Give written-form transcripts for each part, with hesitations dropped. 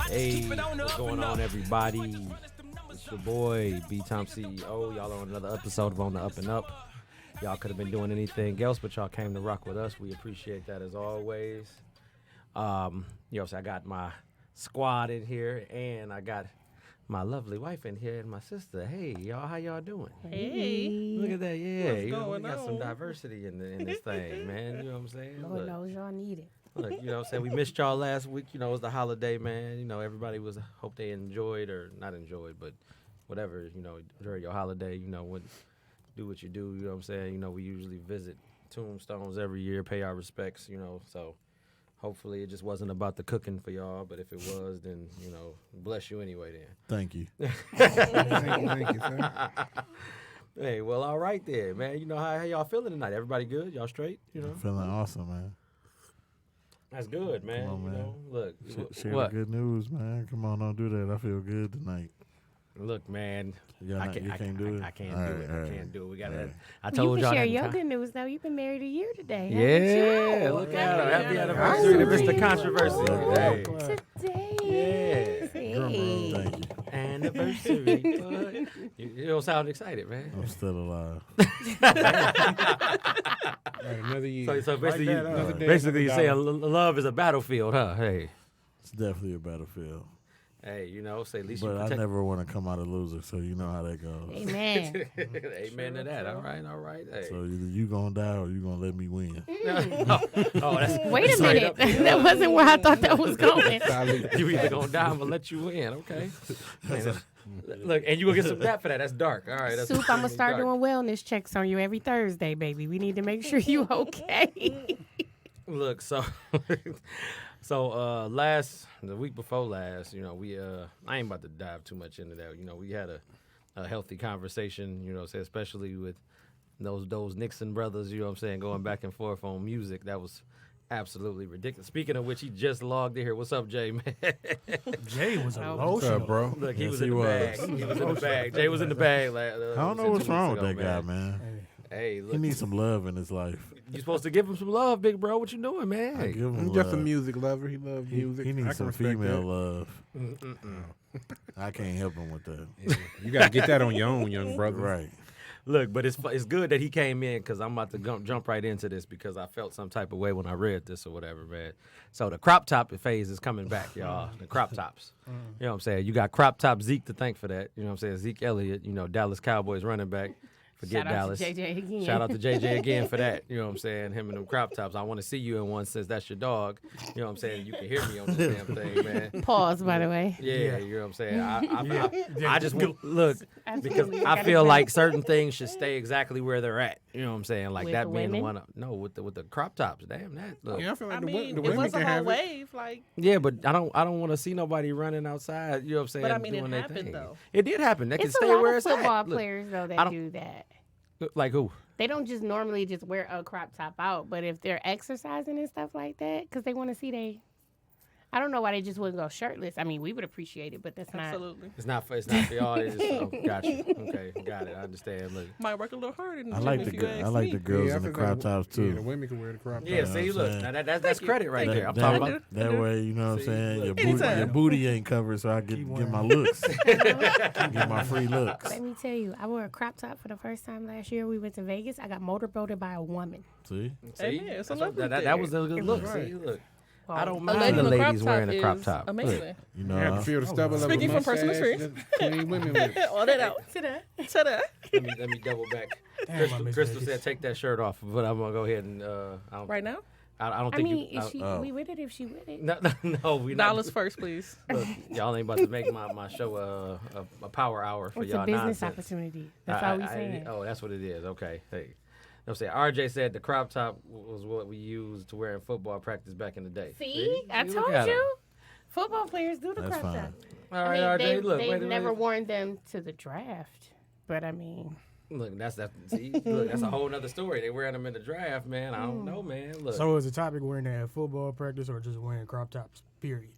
Hey, what's going on, everybody? It's your boy, B-Tom CEO. Y'all on another episode of On the Up and Up. Y'all could have been doing anything else, but y'all came to rock with us. We appreciate that as always. So I got my squad in here, and I got my lovely wife in here and my sister. Hey, y'all, how y'all doing? Hey. Look at that, yeah. What's We going got some on? diversity in this thing, man. You know what I'm saying? Lord knows y'all need it. Look, you know what I'm saying? We missed y'all last week. You know, it was the holiday, man. You know, everybody hope they enjoyed or not enjoyed, but whatever, you know, during your holiday, you know, do what you do, you know what I'm saying? You know, we usually visit tombstones every year, pay our respects, you know, so hopefully it just wasn't about the cooking for y'all, but if it was, then, you know, bless you anyway then. Thank you. Thank you, sir. Hey, well, all right then, man. You know, how y'all feeling tonight? Everybody good? Y'all straight? You know? Feeling awesome, man. That's good, man. Come on, you man. know, look. Share what? the good news, man. Come on, don't do that. I feel good tonight. Look, man. You I can't do it? I can't All do right, it. all I right. can't do it. We got All to. right. I You told can y'all. share that your time. good news, though. You've been married a year today. Yeah, haven't look you? at her. Happy Anniversary. anniversary to Mr. Controversy. Ooh. Hey. Today. Yeah. Drum roll. Hey. Thank you. Anniversary. Bud. You don't sound excited, man. I'm still alive. Right, another year. So basically, Light that up. Another day, basically you're another saying love is a battlefield, huh? Hey. It's definitely a battlefield. Hey, you know, say at least But you I protect. never want to come out a loser, so you know how that goes. Amen. Amen to that. All right. Hey. So either you going to die or you going to let me win. Oh, that's Wait a straight minute. up. That wasn't where I thought that was going. You either gonna die, I'm gonna let you in, okay? Man, look, and you gonna get some rap for that. That's dark. All right. That's Soup, I'm going to extremely start dark. doing wellness checks on you every Thursday, baby. We need to make sure you okay. Look, so the week before last, you know, we I ain't about to dive too much into that. You know, we had a healthy conversation, you know, say especially with those Nixon brothers, you know what I'm saying, going back and forth on music. That was absolutely ridiculous. Speaking of which, he just logged in here. What's up, Jay, man? Jay was Oh. emotional. What's up, bro? Look, he Yes, was he in the was. bag. He was in the bag. Jay was in the bag. Like, I don't know what's wrong with that guy, man. Hey, He look, needs some love in his life. you supposed to give him some love, big bro. What you doing, man? I Hey. give him I'm just a love. music lover. He loves He, music. he I needs can some respect female that. love. I can't help him with that. You got to get that on your own, young brother. Right. Look, but it's good that he came in because I'm about to jump right into this because I felt some type of way when I read this or whatever, man. So the crop top phase is coming back, y'all. The crop tops. You know what I'm saying? You got crop top Zeke to thank for that. You know what I'm saying? Zeke Elliott, you know, Dallas Cowboys running back. Forget Shout out Dallas. to JJ again. Shout out to JJ again for that. You know what I'm saying? Him and them crop tops. I want to see you in one since that's your dog. You know what I'm saying? You can hear me on this damn thing, man. Pause, by the way. Yeah, you know what I'm saying? I just want, look, because Absolutely. I Gotta feel say. like certain things should stay exactly where they're at. You know what I'm saying? Like With that the being the women? one. No, with the crop tops. Damn that. Look. Yeah, I feel like I the, mean, the it women was can a whole have it. wave. Like, Yeah, but I don't want to see nobody running outside. You know what I'm saying? But I mean, it doing their happened, thing. though. It did happen. That can It's a stay lot where of it's football at. Look, players, though, I that don't- do that. like who? They don't just normally just wear a crop top out, but if they're exercising and stuff like that, because they want to see I don't know why they just wouldn't go shirtless. I mean, we would appreciate it, but that's not. absolutely. It's not for y'all. It's just, got you. Okay, got it. I understand. Look. Might work a little harder in the I gym like if the you girl. ask I like me. the girls Yeah, I in the feel crop like tops Yeah, the too. women can wear the crop Yeah, top. see, what look, I'm now saying? that's credit right there. I'm That, talking that, about. that way, you know what I'm See, saying? look. Your Anytime. booty ain't covered, so I get my looks, get my free looks. Let me tell you, I wore a crop top for the first time last year. We went to Vegas. I got motorboated by a woman. See, See, Amen. It's a That's what- lovely that was a thing. good look. See, look. I don't A mind lady the in a crop ladies top wearing a crop is top. amazing. you You have know, to feel the stubble of a Speaking from personal mustache, experience. just clean women with it. All that out. Ta-da. Let me double back. Damn, I miss Crystal Vegas. said take that shirt off, but I'm gonna go ahead and I don't, Right now? I don't I think mean, you. is she oh. we with it if she with it? No, we not. Dollars first, please. Look, y'all ain't about to make my show a power hour for It's y'all a business nonsense. opportunity. That's all we saying. Oh, that's what it is. Okay. Hey. I'm saying RJ said the crop top was what we used to wear in football practice back in the day. See, I look told at 'em. you. Football players do the That's crop fine. top. All right, I mean, RJ. Look, they've wait, never wait. worn them to the draft, but I mean, Look, that's a whole nother story. They wearing them in the draft, man. I don't know, man. Look. So is the topic wearing that at football practice or just wearing crop tops? Period.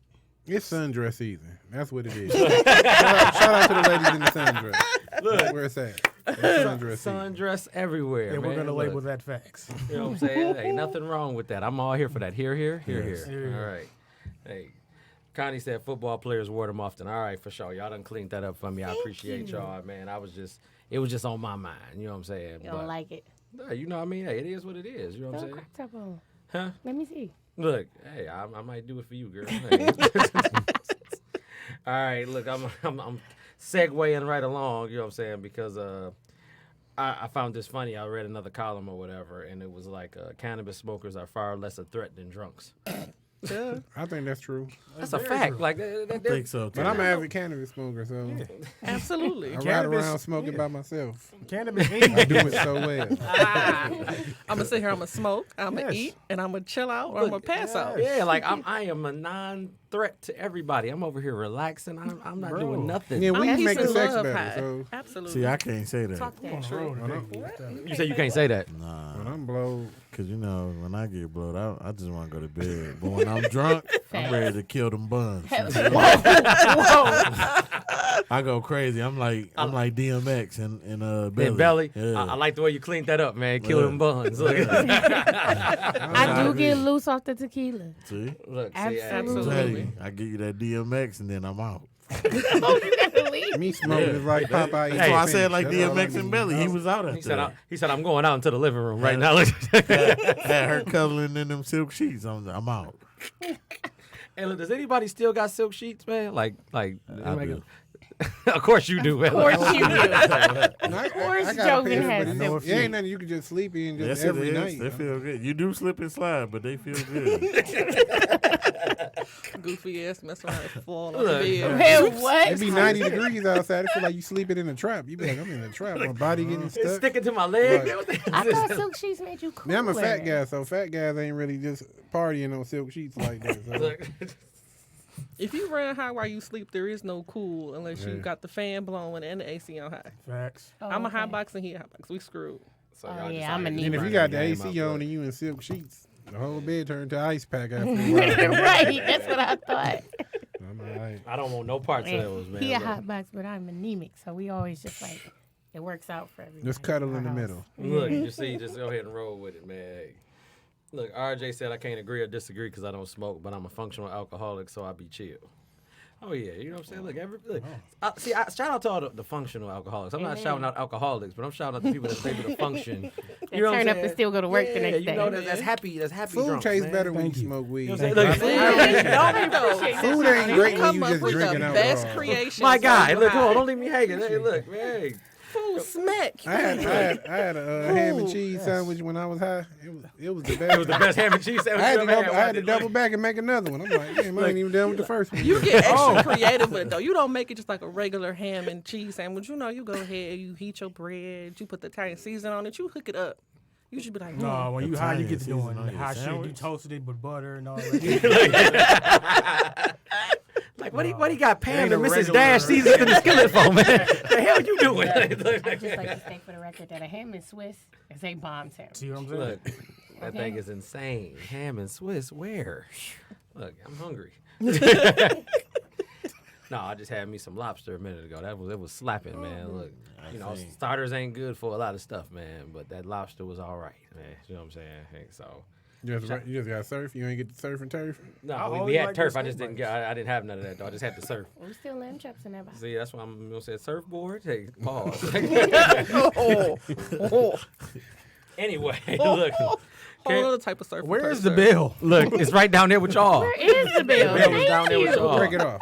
It's sundress season. That's what it is. shout out to the ladies in the sundress. Look. That's where it's at. It's sundress season. Sundress everywhere, And man. we're gonna Look. label that facts. You know what I'm saying? Ain't nothing wrong with that. I'm all here for that. Here. Yes. All right. Hey. Connie said football players wore them often. All right, for sure. Y'all done cleaned that up for me. I Thank appreciate you. y'all, man. It was just on my mind. You know what I'm saying? You don't like it. Nah, you know what I mean? Hey, it is what it is. You know what Throw I'm a saying? crop top on. Huh? Let me see. Look, hey, I might do it for you, girl. Hey. All right, look, I'm segueing right along. You know what I'm saying? Because I found this funny. I read another column or whatever, and it was like cannabis smokers are far less a threat than drunks. Yeah. I think that's true. That's a fact. Like, I think so too. But I'm an avid cannabis smoker, so Absolutely. I ride Cannabis- around smoking by myself. Cannabis I ain't do it so well. I'm gonna sit here. I'm gonna smoke. I'm gonna Yes. eat, and I'm gonna chill out, or I'm gonna pass out. yeah, like I am a non-threat to everybody. I'm over here relaxing. I'm not Bro. doing nothing. Yeah, I'm we peace make the and sex love better. high. So Absolutely. See, I can't say that. Fuck that. on the road and do stuff. You say you can't say that. Nah, when I'm blowed, because you know when I get blowed out, I just want to go to bed. But when I'm drunk, I'm ready to kill them buns. I go crazy. I'm like DMX and Belly. And Belly, Yeah. I like the way you cleaned that up, man. Kill Yeah. them buns. Look, I do get loose off the tequila. See, look, see, Absolutely. I'm Absolutely. telling you, I give you that DMX and then I'm out. Oh, you gotta leave. me smoking is like Popeye. That's why I said Finish. like That's all I DMX need. and Belly. He was out He after said, that. he said, I'm going out into the living room right now. Look. Had her cuddling in them silk sheets. I'm out. Hey, look, does anybody still got silk sheets, man? Like, I do. of course you do, man. Of course you do. No, I course gotta Joven pay has everybody. silk It ain't sheets. nothing you can just sleep in just Yes, every it is. night. They feel good. You do slip and slide, but they feel good. Goofy ass mess around and fall on Look. the bed. Man, what? It be 90 degrees outside. It feel like you sleeping in a trap. You be like, I'm in a trap. My body getting It's stuck. sticking to my leg. Right. man. What the I hell is thought this? silk sheets made you cooler. Now I'm a fat guy, so fat guys ain't really just partying on silk sheets like that. So. Look, If you run high while you sleep, there is no cool unless you Yeah. got the fan blowing and the AC on high. Facts. Oh, I'm a okay. high box and he a high box. We screwed. so Oh, y'all yeah, just I'm out a here need- And if running you got the the game AC out, on look. and you in silk sheets, the whole bed turned to ice pack after a while. Right, that's what I thought. I'm all right. I don't want no parts of those, man. He a Look. hot box, but I'm anemic, so we always just like it works out for everybody. Just cuddle our in the house. middle. Look, you see, just go ahead and roll with it, man. Hey. Look, RJ said I can't agree or disagree because I don't smoke, but I'm a functional alcoholic, so I be chill. Oh yeah, you know what I'm saying. Look, shout out to all the functional alcoholics. I'm not Amen. shouting out alcoholics, but I'm shouting out the people that's able to function. They You know what I'm turn up and saying? still go to work the Yeah, next you day. know that's happy. That's happy. Food drunks, tastes man. better when Thank you you. smoke weed. You know what I'm saying? Food Food ain't great when come you up just with drinking the alcohol. best creations. My guy, on look, come on, high. don't leave me hanging. Hey, look, man. Hey. Food smack. I had a ham and Ooh. cheese sandwich when I was high. It was the best. It was the best ham and cheese sandwich I had you to, ever go, had. I had to double back and make another one. I'm like, damn, I ain't even done with the first one. You get extra creative with it, though. You don't make it just like a regular ham and cheese sandwich. You know, you go ahead, you heat your bread, you put the Italian season on it, you hook it up. You should be like, No, when you high, you get to Italian doing season on your hot shit. You sandwich? toasted it with butter and all that. Like, what do you got Pam ain't and a Mrs. regular- Dash seasoning in the skillet for, man? The hell you doing? I just like to state for the record that a ham and Swiss is a bomb sandwich. See what I'm saying? Look, that thing is insane. Ham and Swiss, where? Look, I'm hungry. No, I just had me some lobster a minute ago. It was slapping, man. Look, you know, see. starters ain't good for a lot of stuff, man. But that lobster was all right, man. You know what I'm saying? Hey, so. You just got surf. You ain't get the surf and turf. No, I we always had like turf. those I just didn't steak get. I didn't have none of that though. I just had the surf. We still lamb chops in that box. See, that's why I'm gonna say surfboard. Hey, pause. Anyway, look. whole other type of surf. Where's the bill? Look, it's right down there with y'all. Where is the bill? The bill was down there with Thank you. y'all. Break it off.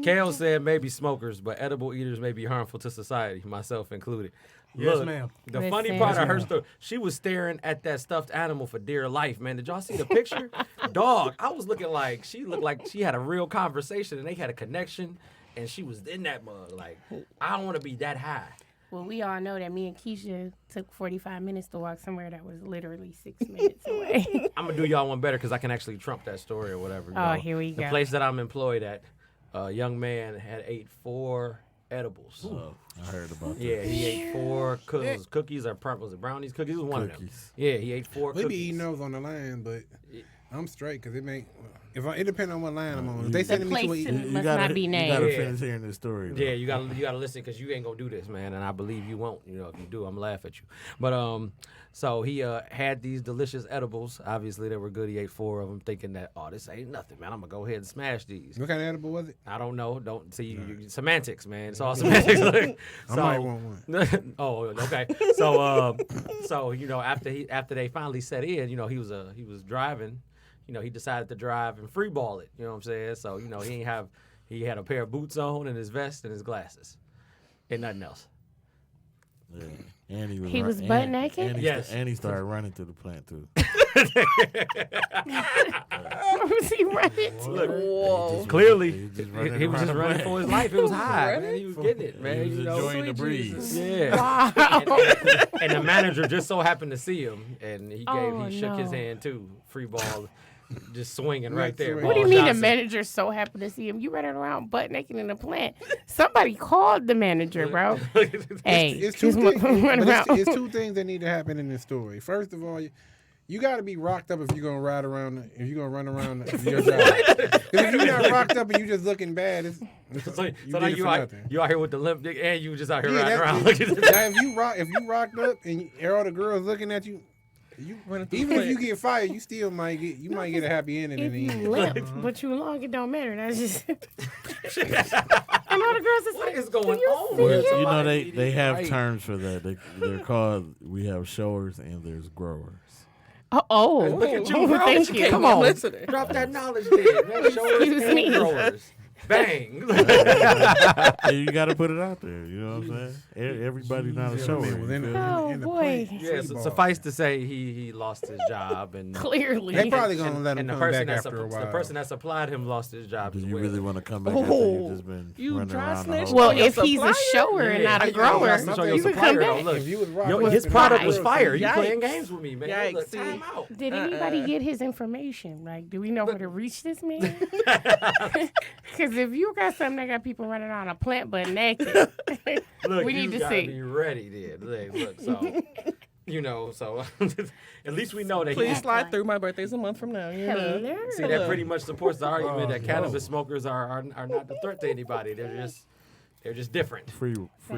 Kale said maybe smokers, but edible eaters may be harmful to society, myself included. Yes, Look, ma'am. The Listen. funny part Yes, of her ma'am. story, she was staring at that stuffed animal for dear life, man. Did y'all see the picture? Dog, I was looking like she looked like she had a real conversation and they had a connection and she was in that mug. Like, I don't want to be that high. Well, we all know that me and Keisha took 45 minutes to walk somewhere that was literally 6 minutes away. I'm going to do y'all one better because I can actually trump that story or whatever. you Oh, know. here we The go. place that I'm employed at, a young man had ate 4 edibles. I heard about that. Yeah, he ate 4 cookies. Cookies or was it brownies? Cookies? It was one of them. Cookies. Yeah, he ate 4 We cookies. be eating those on the line, but I'm straight because it make It depends on what line I'm on. If they The sending me to place a, must not be You named. gotta Yeah. finish hearing this story. though. Yeah, you gotta listen because you ain't gonna do this, man, and I believe you won't. You know, if you do, I'm gonna laugh at you. But so he had these delicious edibles. Obviously, they were good. He ate 4 of them, thinking that this ain't nothing, man. I'm gonna go ahead and smash these. what kind of edible was it? I don't know. Don't see semantics, man. It's all semantics. I might want one. Oh, okay. So, so you know, after they finally set in, you know, he was driving. You know, he decided to drive and free ball it. You know what I'm saying? So, you know, he had a pair of boots on and his vest and his glasses, and nothing else. Yeah. And He was butt naked? And Yes. and he started running to the plant too. Where was he running? Whoa. Clearly, He was just he running was just around the running plant. for his life. It was high, Running? man. He was getting it, man. He was you know, enjoying the sweet breeze. Jesus. yeah. Wow. And the manager just so happened to see him, and he Oh, shook his no. hand too. Free ball, just swinging Right right there. through it. What do you Ball mean the Johnson. manager so happy to see him? You running around butt naked in the plant. Somebody called the manager, bro. Hey, It's two just things. run but around. it's two things that need to happen in this story. First of all, you got to be rocked up if you're gonna ride around. If you're gonna run around your job. 'Cause if you're not rocked up and you just looking bad, it's So you now did it you for out, nothing. you out here with the limp dick, and you just out here Yeah, riding around that- looking at now if you rocked up and all the girls looking at you, Running through even the if you plant. get fired, you still might get a happy ending in If the you end. limp, but you long, it don't matter. That's just. And all the girls is what like, is going "Do you on? see Well, it?" you know Somebody they have right. terms for that. They're called. We have showers and there's growers. Oh, Look at you, oh, bro. thank you. Come I'm on, listening. drop that knowledge there, man. Showers Excuse and me. growers. Bang. And you got to put it out there. You know what I'm saying? Everybody's not a Yeah, shower. man, you was in feel the- me? Oh, in the boy. plant, Yeah, free so ball. suffice to say, he lost his job, and Clearly. They probably gonna let him and the come person back that after a while. the person that supplied him lost his job Do as you well. really want to come back after you've just been You running dry around the snitch? whole Well, Oh, your if he's a supplier? shower and Yeah, not a you grower, got to show your you can come supplier, though. back. Look, If you was rocked Yo, up his and product the was girls fire. said, You playing Yikes. games with me, man. Yikes, Look, see. time out. Did anybody get his information? Like, do we know where to reach this man? Because if you got something that got people running around a plant but naked, Look, we you need to gotta see. be ready then. Look, so you know, so at least we know that Please he. slide through. My birthday's a month from now. You know. Hello. See, that pretty much supports the argument that Oh, cannabis smokers are not a threat to anybody. They're just different. free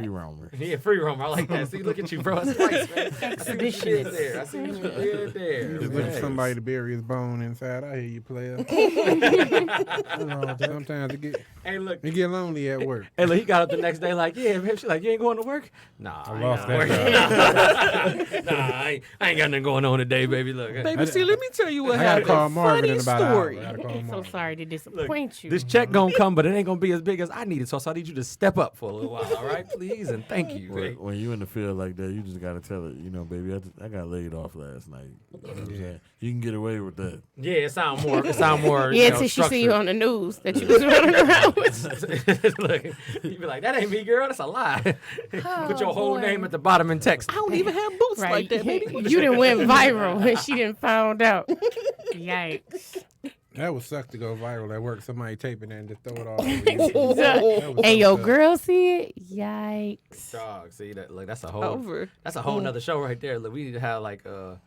roamers. Yeah, free roam. I like that. See, look at you, bro. That's nice, man. I see what you did there. I see what you did there. You just man. look for somebody to bury his bone inside. I hear you, player. Nothing wrong with that. Sometimes Hey, look. it get lonely at work. Hey, look, he got up the next day like, yeah, man. She's like, you ain't going to work? Nah, I lost ain't that working. Nah, I ain't got nothing going on today, baby. Look. Baby, see, let me tell you what I gotta happened. call Marvin Funny in about an hour. story. I gotta call I'm so Marvin. sorry to disappoint you. This check gonna come, but it ain't gonna be as big as I need it. So I need you to step up for a little while, all right, please, and thank you. When you in the field like that, you just gotta tell it. You know, baby, I got laid off last night. You know what I'm saying? You can get away with that. Yeah, it sound more. yeah, you know, until she see you structured. on the news that you was running around with. Look, you be like, that ain't me, girl. That's a lie. Put your whole boy. name at the bottom in text. I don't even have boots Right. like that, baby. You done went viral and she didn't found out. Yikes. That would suck to go viral at work. Somebody taping that and just throw it all over you. That would And suck your up. girl see it? Yikes. Dog, see that? Look, that's a whole. Over. That's a whole nother show right there. Look, we need to have like a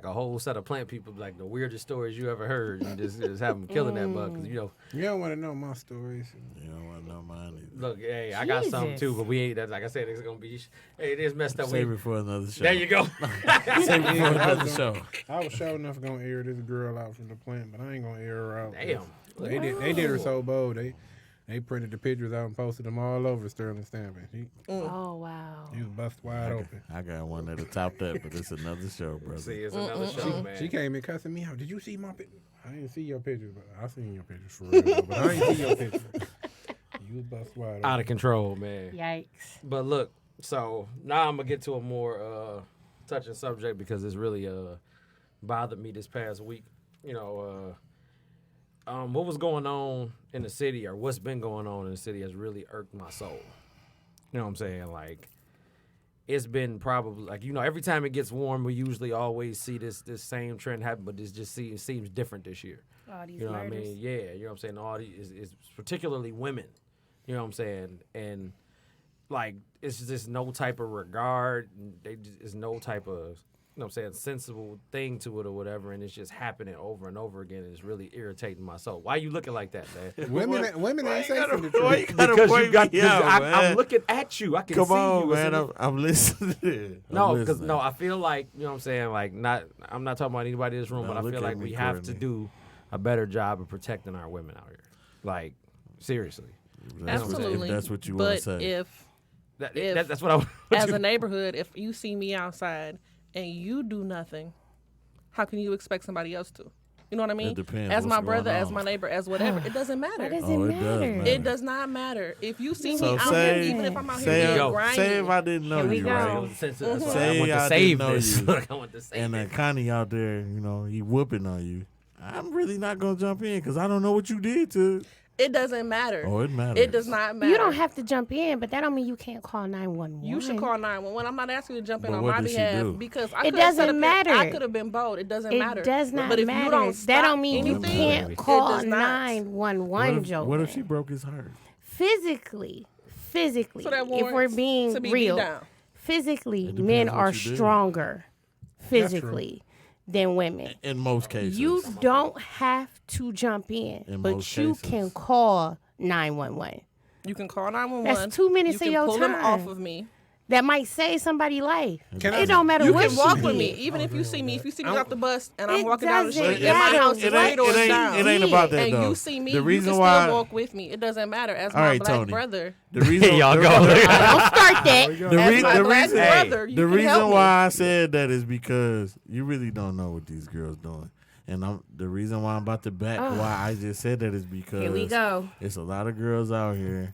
whole set of plant people, like the weirdest stories you ever heard, and just have them killing that bug. Cause you know, You don't want to know my stories. You don't want to know mine either. look, hey, I got some Jesus. too, but we ain't. That like I said, it's gonna be. Hey, it is messed up. Save it for another show. There you go. Save it for another show. I was sure enough gonna air this girl out from the plant, but I ain't gonna air her out. Damn. They did her so bold. They printed the pictures out and posted them all over Sterling Stamping. Oh, wow. He was bust wide open. I got one that'll top that, but it's another show, brother. See, it's another show, man. She came in cussing me out. Did you see my picture? I didn't see your pictures, but I seen your pictures for real. Though, but I ain't see your pictures. You was bust wide open. Out of control, man. Yikes. But look, so now I'm gonna get to a more touching subject because it's really bothered me this past week. You know, what was going on in the city, or what's been going on in the city, has really irked my soul. You know what I'm saying? Like, it's been probably like, you know, every time it gets warm, we usually always see this same trend happen, but it seems different this year. All these You know what I murders. mean? Yeah, you know what I'm saying? All these is particularly women. You know what I'm saying? And like it's just no type of regard. It's no type of know what I'm saying, sensible thing to it or whatever, and it's just happening over and over again, and it's really irritating my soul. Why you looking like that, man? Women ain't say from the Why you truth. gotta Because point you got, me out, I'm man? looking at you. I can Come see on, you. It's man. in the- I'm listening. No, I'm because listening. I feel like, you know what I'm saying, like, I'm not talking about anybody in this room, No, but I look feel at like me, we have to Courtney. do a better job of protecting our women out here. Like, seriously. Absolutely. If that's what you want to But say. if That's what I as a neighborhood, if you see me outside and you do nothing, how can you expect somebody else to? You know what I mean? depends As what's my brother, going as on. my neighbor, as whatever. It doesn't Why matter. does Oh, it it does matter? matter. It does not matter. If you see So me out say, here, even if I'm out say, here Yo, grinding, say if I didn't know Here we you, go. right? That's why I Say want I to save didn't know this. you. I want to save And it. Connie out there, you know, he whooping on you. I'm really not gonna jump in because I don't know what you did to. it doesn't matter. Oh, it matters. It does not matter. You don't have to jump in, but that don't mean you can't call 911. You should call 911. I'm not asking you to jump in But on what my did she behalf do? because It doesn't matter. I could have been bold. It doesn't It matter. does not But if matter. you don't that stop don't mean you anything, can't it call does not. 911, Joe. What if she broke his heart? Physically, So that if we're warrants being to be real, beat down. physically, It men depends what are you do. stronger physically than women. In most cases. You don't have to jump in, In but most you cases. can call 911. You can call 911. That's 2 minutes you of can your pull them time. off of me. That might save somebody's life. Can I- It don't matter You what can walk she with me, did. even if you see me. If you see me I'm- off the bus and I'm It walking down the doesn't street and my matter house is what right or she down. it ain't about that And though. you see me, the you reason can why, still walk with me. It doesn't matter. As All my right, black Tony. brother, the reason Y'all the, go. Don't start that. the, as re- my the black reason, brother, you the can reason help me. why I said that is because you really don't know what these girls doing. And the reason why I'm about to back why I just said that is because Here we go. it's a lot of girls out here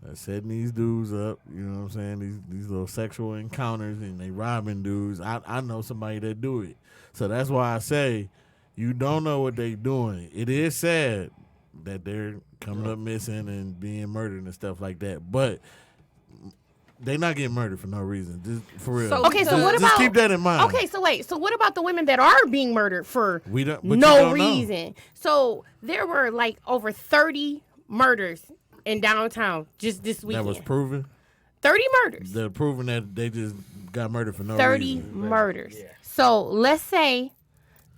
that's setting these dudes up, you know what I'm saying? These little sexual encounters and they robbing dudes. I know somebody that do it. So that's why I say you don't know what they doing. It is sad that they're coming up missing and being murdered and stuff like that. But they not getting murdered for no reason. Just for real. So- Okay, so what Just about? keep that in mind. Okay, so wait. So what about the women that are being murdered for We don't but you no don't know. reason? So there were like over 30 murders in downtown just this That weekend. was proven. 30 murders. They're proving that they just got murdered for no 30 reason. murders. So let's say,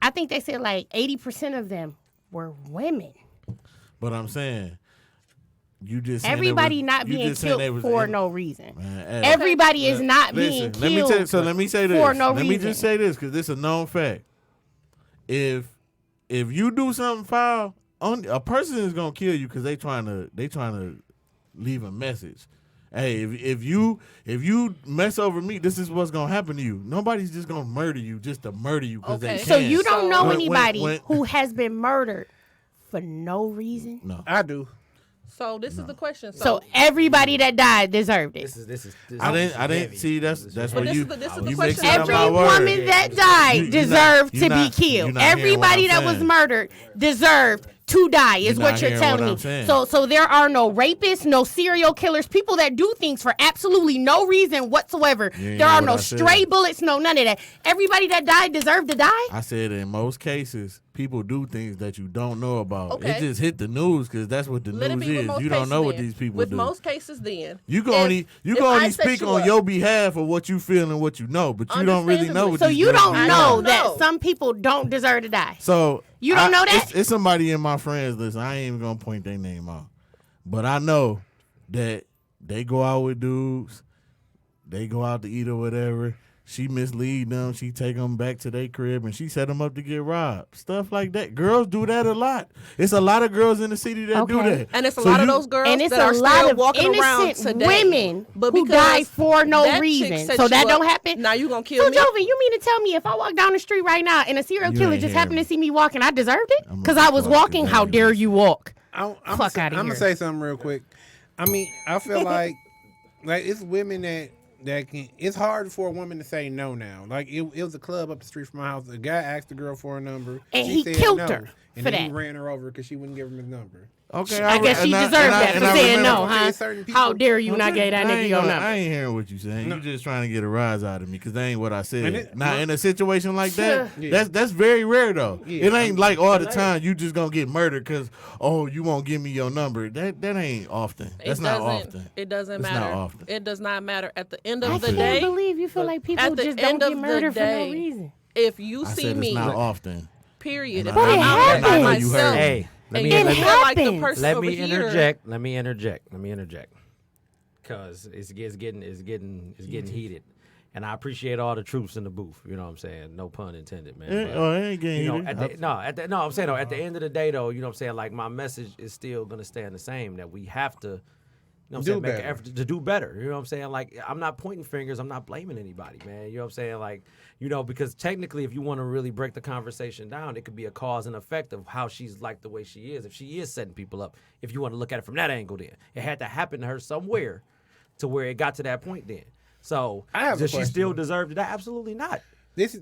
I think they said like 80% of them were women. But I'm saying, you just saying Everybody they was, not you being just saying they killed was for in- no reason. Man, hey, Everybody is not listen, being let me killed. tell you, so let me say this. for no let me reason. just say this because this is a known fact. If you do something foul, a person is gonna kill you because they trying to leave a message. Hey, if you mess over me, this is what's gonna happen to you. Nobody's just gonna murder you just to murder you because they Okay. can. So you don't know When- anybody when- who has been murdered for no reason? No. I do. so this is the question. So everybody that died deserved it. This is I didn't heavy. see that's This what this you is the- this is the you question. mixing up Every my words. woman that You- died you're not- deserved you're to not- be you're killed. not hearing what Everybody I'm that was saying. murdered deserved to die, is You're what not you're hearing telling what me. I'm saying. So there are no rapists, no serial killers, people that do things for absolutely no reason whatsoever. You ain't There hear are what no I said. stray bullets, no none of that. Everybody that died deserved to die. I said in most cases, people do things that you don't know about. Okay. It just hit the news because that's what the let it news be with is. most You don't cases know what then. these people with do. most cases, then You can if- only if I set speak you on up- your behalf of what you feel and what you know, but you don't really know Understandably. what So these you girls don't be I know doing. don't that know. some people don't deserve to die. So You don't know that? It's somebody in my friends list. I ain't even gonna point their name out, but I know that they go out with dudes. They go out to eat or whatever. She mislead them. She take them back to their crib and she set them up to get robbed. Stuff like that. Girls do that a lot. It's a lot of girls in the city that do Okay. that. and it's a So lot of you- those girls And it's that are a lot still of walking around innocent today. women but who because die for no that chick reason. set So you that up, don't happen. Now you gonna kill So me? Jovi, you mean to tell me if I walk down the street right now and a serial You killer ain't just hearing happened me. to see me walking, I deserved it? I'm Because gonna I was fuck walking. you, How man. dare you walk? I'm Fuck outta gonna here. say something real quick. I mean, I feel like it's women that can. It's hard for a woman to say no now. Like it was a club up the street from my house. A guy asked the girl for a number, And she he said killed no, her and for then he that. ran her over because she wouldn't give him his number. Okay, I guess she deserved that for saying no, huh? Certain people- How dare you not get that nigga your I number? ain't hearing what you saying. No. You just trying to get a rise out of me because that ain't what I said. And it- now, in a situation like that, Yeah. that's very rare though. Yeah. It ain't like all the time you just gonna get murdered because you won't give me your number. That ain't often. That's not often. It doesn't It's matter. not often. It does not matter. At the end I of the can't day, believe you feel like people at the just don't end get of the murdered for no day, reason. if you I see said me, it's not often. period. If But I'm it out by happens. You myself, heard. Hey, let and me you It feel like the happens. person let over me here, interject. Let me interject. Cause it's getting heated, and I appreciate all the troops in the booth. You know what I'm saying? No pun intended, man. It But, ain't getting you know, heated. I'm saying though, at the end of the day, though, you know what I'm saying? Like my message is still gonna stand the same. That we have to, you know what I'm Do saying, make an better. effort to do better. You know what I'm saying? Like I'm not pointing fingers. I'm not blaming anybody, man. You know what I'm saying? Like, you know, because technically, if you want to really break the conversation down, it could be a cause and effect of how she's like the way she is. If she is setting people up, if you want to look at it from that angle, then it had to happen to her somewhere, to where it got to that point. Then, so I have a does she question. still deserve to die? Absolutely not.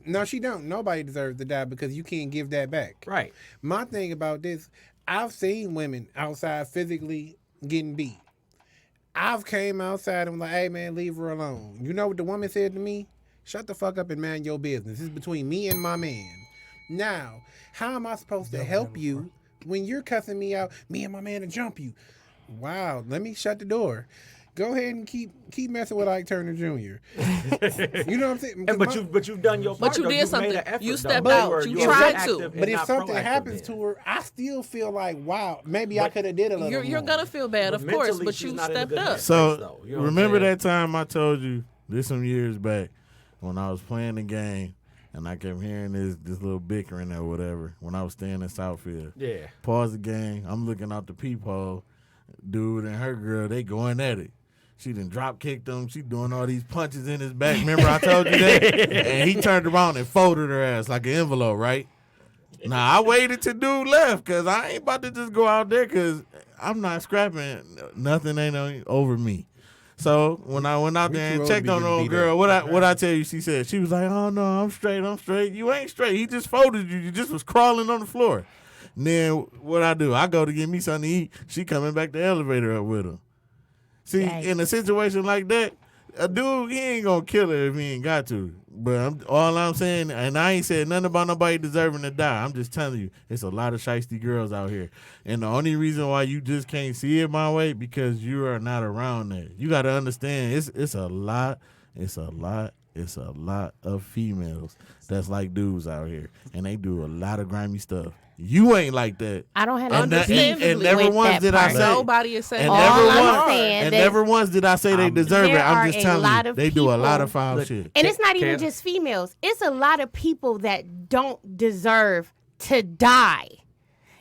No, she don't. Nobody deserves to die because you can't give that back. Right. My thing about this, I've seen women outside physically getting beat. I've came outside and was like, hey man, leave her alone. You know what the woman said to me? Shut the fuck up and mind your business. This is between me and my man. Now, how am I supposed to help you when you're cussing me out, me and my man to jump you? Wow, let me shut the door. Go ahead and keep messing with Ike Turner Jr. You know what I'm saying? But you've done your part. But you though. did You've something. made an effort, You though. stepped You out. were- You were tried active to. and But if not something proactive happens then. to her, I still feel like, wow, maybe I could have did a little you're more. gonna feel bad, But of course, mentally, but she's you not in a stepped good up. headspace, So though. You know what I'm remember saying? that time I told you this some years back when I was playing the game and I kept hearing this little bickering or whatever when I was staying in Southfield. Yeah. Pause the game. I'm looking out the peephole. Dude and her girl, they going at it. She done drop kicked him. She doing all these punches in his back. Remember I told you that? And he turned around and folded her ass like an envelope, right? Now, I waited till dude left because I ain't about to just go out there because I'm not scrapping. Nothing ain't over me. So when I went out We there too and old to checked be on the getting old beat girl, up. what I tell you she said? She was like, oh, no, I'm straight. You ain't straight. He just folded you. You just was crawling on the floor. And then what I do? I go to get me something to eat. She coming back the elevator up with him. See, Yikes. in a situation like that, a dude, he ain't gonna kill her if he ain't got to. But all I'm saying, and I ain't said nothing about nobody deserving to die. I'm just telling you, it's a lot of shiesty girls out here. And the only reason why you just can't see it my way, because you are not around there. You got to understand, it's a lot of females that's like dudes out here. And they do a lot of grimy stuff. You ain't like that. I don't have And, no that, beef and never with once that did I part. say. Nobody is saying And All never I'm once, saying and that never once did I say they deserve it. there I'm are just a telling lot you, of they do a lot of people- foul Look, shit. And it's not even Kev? just females. It's a lot of people that don't deserve to die.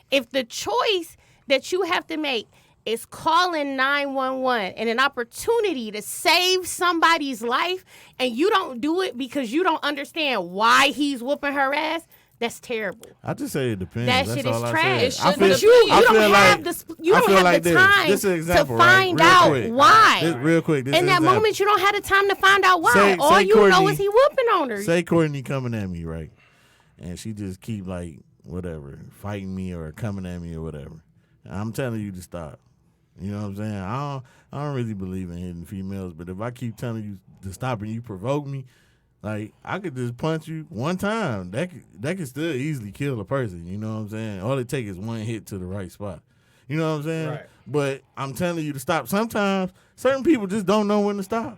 If the choice that you have to make is calling 911 and an opportunity to save somebody's life, and you don't do it because you don't understand why he's whooping her ass, that's terrible. I just say it depends. That That's shit all is I trash. said. It I shouldn't feel- have You, been. you don't feel have like- you I don't feel have like the this. time This is an example, to right? find Real out quick. why. This, real quick. This In is that example. moment, you don't have the time to find out why. Say- All say you know Courtney- is he whooping on her. Say Courtney coming at me, right? And she just keep like whatever, fighting me or coming at me or whatever. And I'm telling you to stop. You know what I'm saying? I don't really believe in hitting females, but if I keep telling you to stop and you provoke me, like I could just punch you one time. That could still easily kill a person. You know what I'm saying? All it takes is one hit to the right spot. You know what I'm saying? Right. But I'm telling you to stop. Sometimes certain people just don't know when to stop.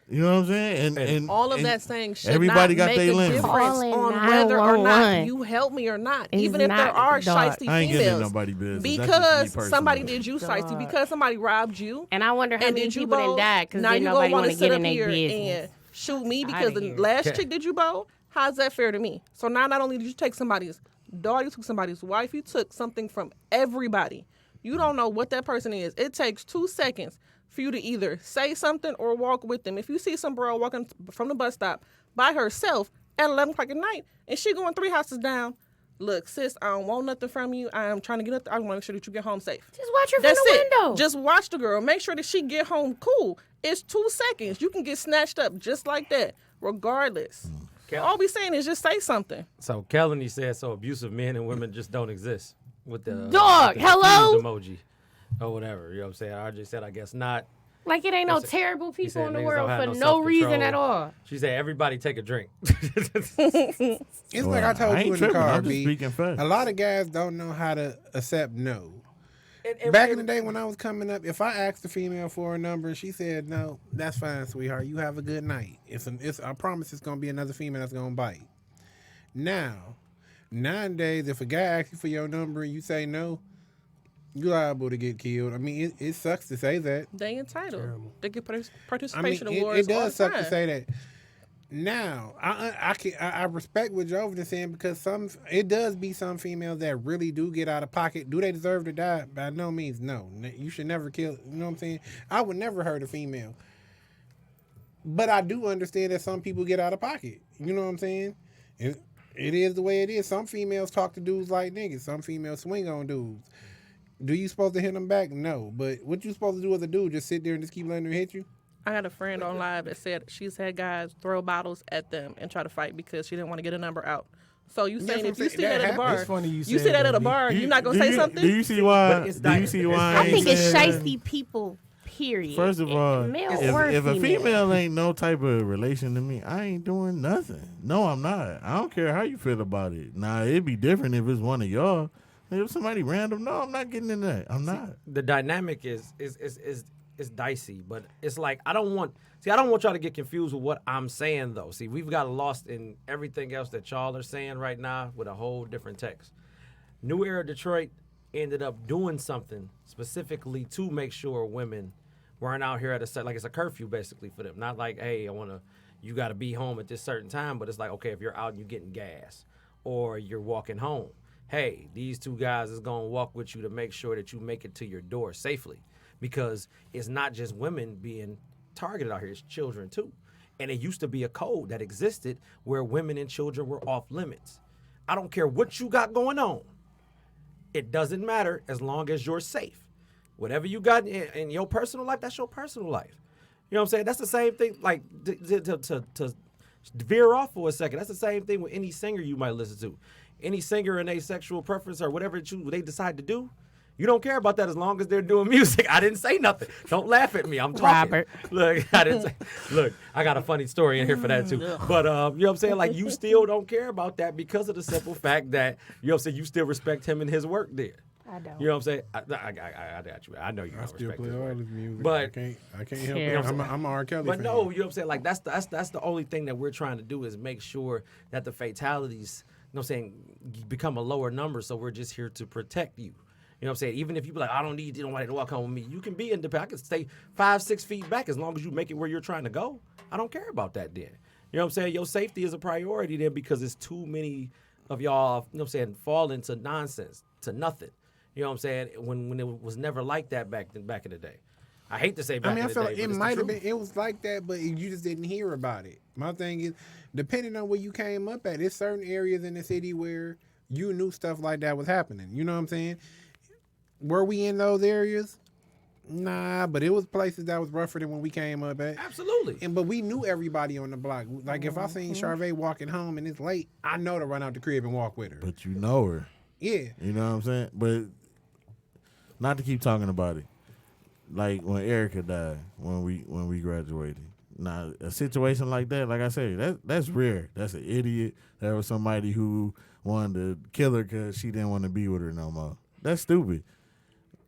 You know what I'm saying? And All of and that saying should everybody not got make their a limits. difference Calling on whether or not 911 you help me or not. is Even if there not- are dog. shiesty I ain't getting in females. nobody business. That's just me Because personally. somebody did you shiesty, Dog. because somebody robbed you. And I wonder how And many did you people done both? died because Now didn't you nobody gonna want want to to get sit in up their here business. and shoot me Outta because the here. last Okay. chick did you both? How's that fair to me? So now not only did you take somebody's daughter, you took somebody's wife, you took something from everybody. You don't know what that person is. It takes 2 seconds for you to either say something or walk with them. If you see some girl walking from the bus stop by herself at 11 o'clock at night and she going 3 houses down, look, sis, I don't want nothing from you. I am trying to get up. I want to make sure that you get home safe. Just watch her from That's the it. window. Just watch the girl. Make sure that she get home cool. It's 2 seconds. You can get snatched up just like that, regardless. All we saying is just say something. So Kelly said, so abusive men and women just don't exist. with the Dog, with the hello? confused emoji or whatever. You know what I'm saying? RJ said, I guess not. Like it ain't no He said- terrible he people said in the niggas world don't have for no no reason self-control. at all. She said, everybody take a drink. It's like I told ain't you in the tripping. car, I'm just B. speaking facts. A lot of guys don't know how to accept no. And Back in the day when I was coming up, if I asked a female for a number and she said no, that's fine, sweetheart. You have a good night. I promise it's gonna be another female that's gonna bite. Now, nowadays, if a guy asks you for your number and you say no, you're liable to get killed. I mean, it sucks to say that. They entitled. Terrible. They get I mean, participation it awards. all does the suck to time. say that. Now, I respect what Joven is saying because it does be some females that really do get out of pocket. Do they deserve to die? By no means, no. You should never kill. You know what I'm saying? I would never hurt a female, but I do understand that some people get out of pocket. You know what I'm saying? It is the way it is. Some females talk to dudes like niggas. Some females swing on dudes. Do you supposed to hit them back? No. But what you supposed to do as a dude? Just sit there and just keep letting her hit you? I had a friend on live that said she's had guys throw bottles at them and try to fight because she didn't want to get a number out. So you saying what if you I'm see saying. that That at a bar, happens. It's funny you see said that at a B. bar, you're not gonna say something? Do you see why? But it's Do you see why? I think it's said that? shiesty people, period. First of all, Male or if a female. female ain't no type of relation to me, I ain't doing nothing. No, I'm not. I don't care how you feel about it. Now, it'd be different if it's one of y'all. If somebody random, no, I'm not getting in that. I'm not. The dynamic is dicey, but it's like I don't want y'all to get confused with what I'm saying though. See, we've got lost in everything else that y'all are saying right now with a whole different text. New Era Detroit ended up doing something specifically to make sure women weren't out here at a set, like it's a curfew basically for them. Not like, hey, you got to be home at this certain time, but it's like, okay, if you're out and you're getting gas or you're walking home, hey, these two guys is going to walk with you to make sure that you make it to your door safely. Because it's not just women being targeted out here, it's children too. And it used to be a code that existed where women and children were off limits. I don't care what you got going on. It doesn't matter as long as you're safe. Whatever you got in your personal life, that's your personal life. You know what I'm saying? That's the same thing, like, to veer off for a second, that's the same thing with any singer you might listen to. Any singer and a sexual preference or whatever they decide to do, you don't care about that as long as they're doing music. I didn't say nothing. Don't laugh at me. I'm talking. Robert. Look, I didn't say. Look, I got a funny story in here for that too. But you know what I'm saying? Like, you still don't care about that because of the simple fact that, you know what I'm saying, you still respect him and his work there. I don't. You know what I'm saying? I got you. I know you I don't still respect play his all work. this music. But- I can't help Yeah. it. I'm a R. Kelly But fan. no, you know what I'm saying? Like, that's the only thing that we're trying to do is make sure that the fatalities, you know what I'm saying, become a lower number. So we're just here to protect you. You know what I'm saying? Even if you be like, I don't need nobody to walk home with me, you can be independent. I can stay 5-6 feet back as long as you make it where you're trying to go. I don't care about that then. You know what I'm saying? Your safety is a priority then because it's too many of y'all, you know what I'm saying, fall into nonsense, to nothing. You know what I'm saying? When it was never like that back in the day. I hate to say back I mean, in I the feel day, like but it it's the might have truth. been. It was like that, but you just didn't hear about it. My thing is, depending on where you came up at, there's certain areas in the city where you knew stuff like that was happening. You know what I'm saying? Were we in those areas? Nah, but it was places that was rougher than when we came up at. Absolutely. But we knew everybody on the block. Like if I seen Mm-hmm. Charvet walking home and it's late, I know to run out the crib and walk with her. But you know her. Yeah. You know what I'm saying? But not to keep talking about it. Like when Erica died, when we graduated. Now a situation like that, like I say, that's rare. That's an idiot. That was somebody who wanted to kill her because she didn't want to be with her no more. That's stupid.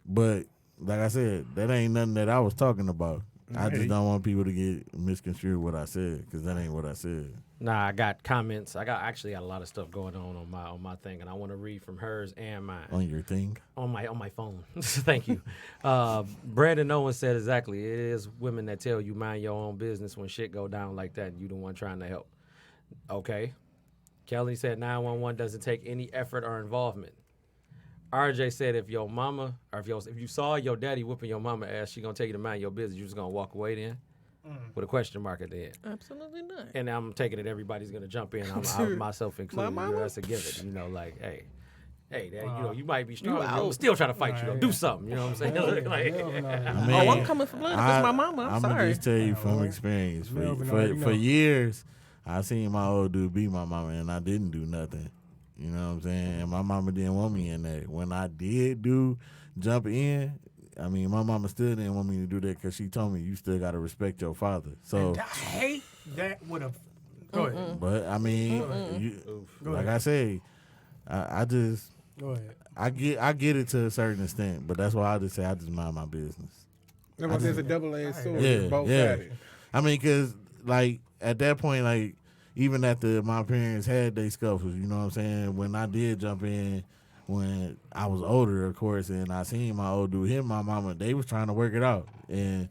But like I said, that ain't nothing that I was talking about. I just don't want people to get misconstrued what I said because that ain't what I said. Nah, I got comments. I got a lot of stuff going on my thing, and I want to read from hers and mine On your thing. on my phone. Thank you. Brandon Owen said exactly. It is women that tell you mind your own business when shit go down like that, and you the one trying to help. Okay. Kelly said 911 doesn't take any effort or involvement. RJ said if your mama or if you saw your daddy whooping your mama ass, she gonna tell you to mind your business. You just gonna walk away then with a question mark at the end. Absolutely not. And I'm taking it everybody's gonna jump in. I'm myself included. You know, mama? that's a given. You know, like, hey, Dad, you know, you might be strong. You I'm out. still trying to fight you. Though. Right. Do something. You know what I'm saying? Like, I Oh, I'm coming for blood. If it's my mama. I'm I'm sorry. gonna just tell you Yeah, from well, experience. Melvin already For know. years, I seen my old dude beat my mama, and I didn't do nothing. You know what I'm saying? And my mama didn't want me in that. When I did jump in, I mean, my mama still didn't want me to do that because she told me you still got to respect your father. So, And I hate that with a. Go ahead. but I mean, Go like ahead. I say, I just Go ahead. I get it to a certain extent, but that's why I just say I just mind my business. There's a double-edged sword. Yeah, It's both yeah. sided. I mean, because, like, at that point, like, even after my parents had their scuffles, you know what I'm saying? When I did jump in, when I was older, of course, and I seen my old dude hit my mama, they was trying to work it out. And,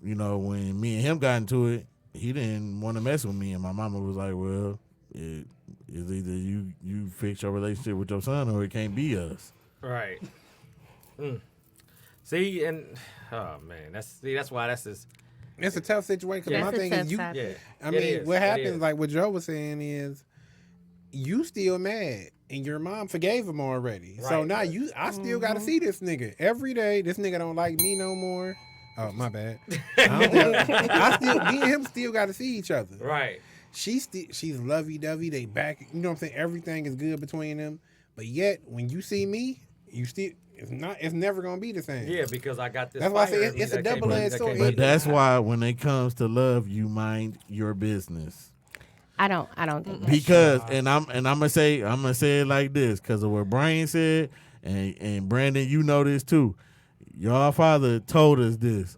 you know, when me and him got into it, he didn't want to mess with me. And my mama was like, well, it is either you fix your relationship with your son or it can't be us. Right. See, and oh man, that's why that's just It's a tough situation. 'Cause Yeah. my That's a thing tough is, you. topic. yeah. I It mean, is. what It happens, is. like what Joe was saying, is you still mad, and your mom forgave him already. So Right. now I still got to see this nigga every day. This nigga don't like me no more. Oh, my bad. I still, me and him still got to see each other. right. She's lovey-dovey. They back. You know what I'm saying? Everything is good between them. But yet, when you see me, you still it's never gonna be the same. Yeah, because I got this. That's why I say fire it's a that came double-edged that sword. came But with it. that's why when it comes to love, you mind your business. I don't think that. Because and I'm gonna say it like this because of what Brian said and Brandon, you know this too. Your father told us this.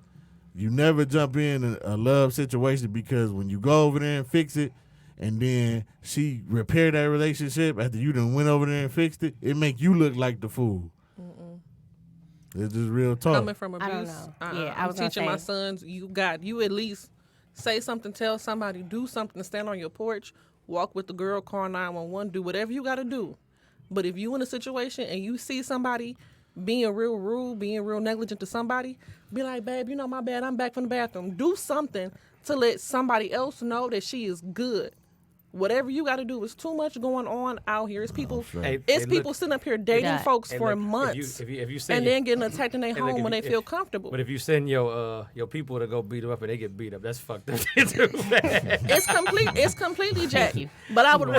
You never jump in a love situation because when you go over there and fix it, and then she repair that relationship after you done went over there and fixed it, it make you look like the fool. It's just real talk. Coming from abuse, I don't know. Yeah, I I'm was gonna teaching my say. sons. You at least say something, tell somebody, do something, stand on your porch, walk with the girl, call 911, do whatever you got to do. But if you in a situation and you see somebody being real rude, being real negligent to somebody, be like, babe, you know, my bad, I'm back from the bathroom. Do something to let somebody else know that she is good. Whatever you got to do, is too much going on out here. It's people, Hey, it's hey, people look- sitting up here dating Yeah. folks Hey, for look, months, if you send and then getting attacked in their and look, home if when you- they feel if- comfortable. But if you send your people to go beat them up and they get beat up, that's fucked up too, man. It's completely jacked. But I would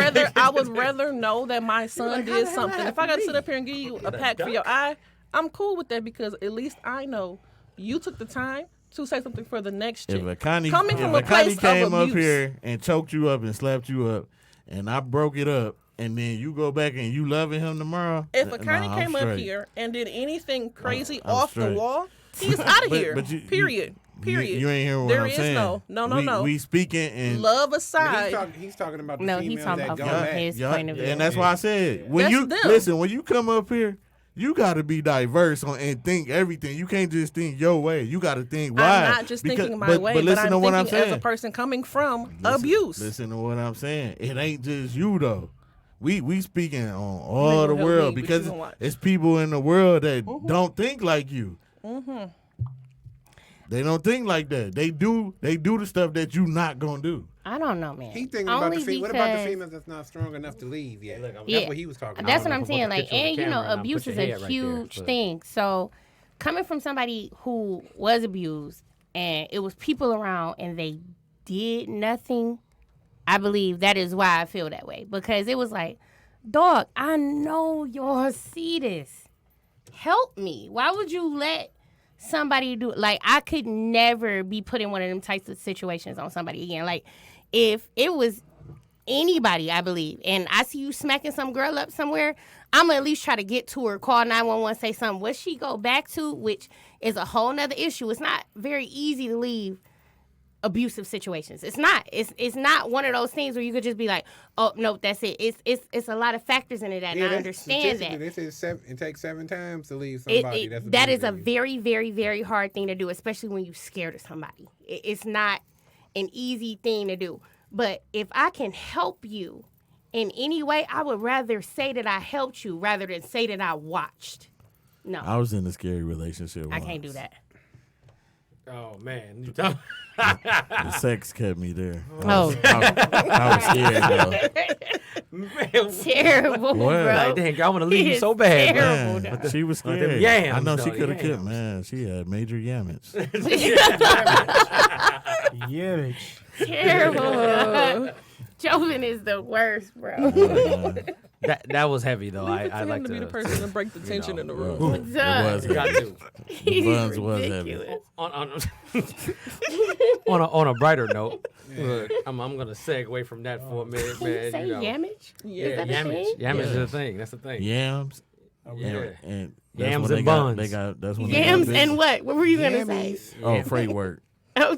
rather know that my son did something. If I got to sit up here and give you a pack for your eye, I'm cool with that because at least I know you took the time to say something for the next chick. If a Connie Coming from a if a Connie place came of up abuse. here and choked you up and slapped you up, and I broke it up, and then you go back and you loving him tomorrow. If a nah, Connie I'm came up straight. here and did anything crazy I'm off the straight. wall, he's out of But- here. but Period. Period. You ain't hearing what There I'm is saying. no. We speaking and Love But aside, he's talking about the No, females he's talking that about go from back. his yeah, point of view. and that's why I said when That's you them. listen, when you come up here, you got to be diverse and think everything. You can't just think your way. You got to think why. I'm not just thinking my way, but but listen I'm to what I'm thinking as a saying. person coming from Listen- abuse. Listen to what I'm saying. It ain't just you though. We speaking on all gonna the help world me, but because you gonna watch. it's people in the world that don't think like you. They don't think like that. They do the stuff that you not gonna do. I don't know, man. He thinking about Only the what about the because- females that's not strong enough to leave yet? Look, I'm- Yeah. That's what he was talking That's about. what I'm if I put saying. the Like, picture on the and you know, camera and I abuse put is your a head right there, huge but- thing. So, coming from somebody who was abused and it was people around and they did nothing, I believe that is why I feel that way because it was like, dog, I know y'all see this. Help me. Why would you let somebody do it? Like, I could never be put in one of them types of situations on somebody again. Like, if it was anybody, I believe, and I see you smacking some girl up somewhere, I'm gonna at least try to get to her, call 911, say something. What she go back to, which is a whole nother issue. It's not very easy to leave abusive situations. It's not. It's not one of those things where you could just be like, oh no, that's it. It's a lot of factors in it, and I understand that. They said it takes 7 times to leave It- somebody. it- That's that is a abusing you. very, very, very hard thing to do, especially when you're scared of somebody. It's not an easy thing to do. But if I can help you in any way, I would rather say that I helped you rather than say that I watched. No, I was in a scary relationship. I can't do that. Oh man, you talk- The sex kept me there. Oh. I was scared though. man, Terrible, What? bro. like, dang, I want to leave you It's so bad, bro. terrible. Man, she was Like scared. them yams, I know she though, could have killed. yams. Man, she had major yamage. Yeah, bitch. Terrible. Joven is the worst, bro. That was heavy though. Leave it I to like him to be the to person to break the tension in the room. It was You got heavy. to. He's Buns was heavy. ridiculous. On a brighter note, look, I'm gonna segue from that for a minute, Can you man. say You know. yamage? Yeah, Is that a yamage. thing? Yamage is Yeah. a thing. That's the thing. Yams. Yeah. And Yams when and they buns. They got that's when Yams they got and what? What were you gonna say? Yammies. Oh, freight work. Oh,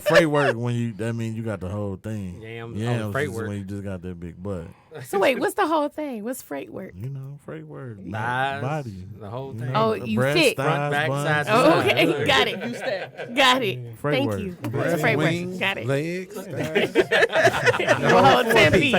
Freight work when you that means you got the whole thing. Yams, Yams freight is work. when you just got that big butt. so wait, what's the whole thing? What's freight work? You know, freight work. Thighs, Body. the whole You thing. know, Oh, you breast, thick. thighs, Front, back, buns. sides, Oh, sides. okay, Look. got it. Got it. Freight Thank work. you. Breast, Freight work. wings, Got it. legs. The whole 10 piece.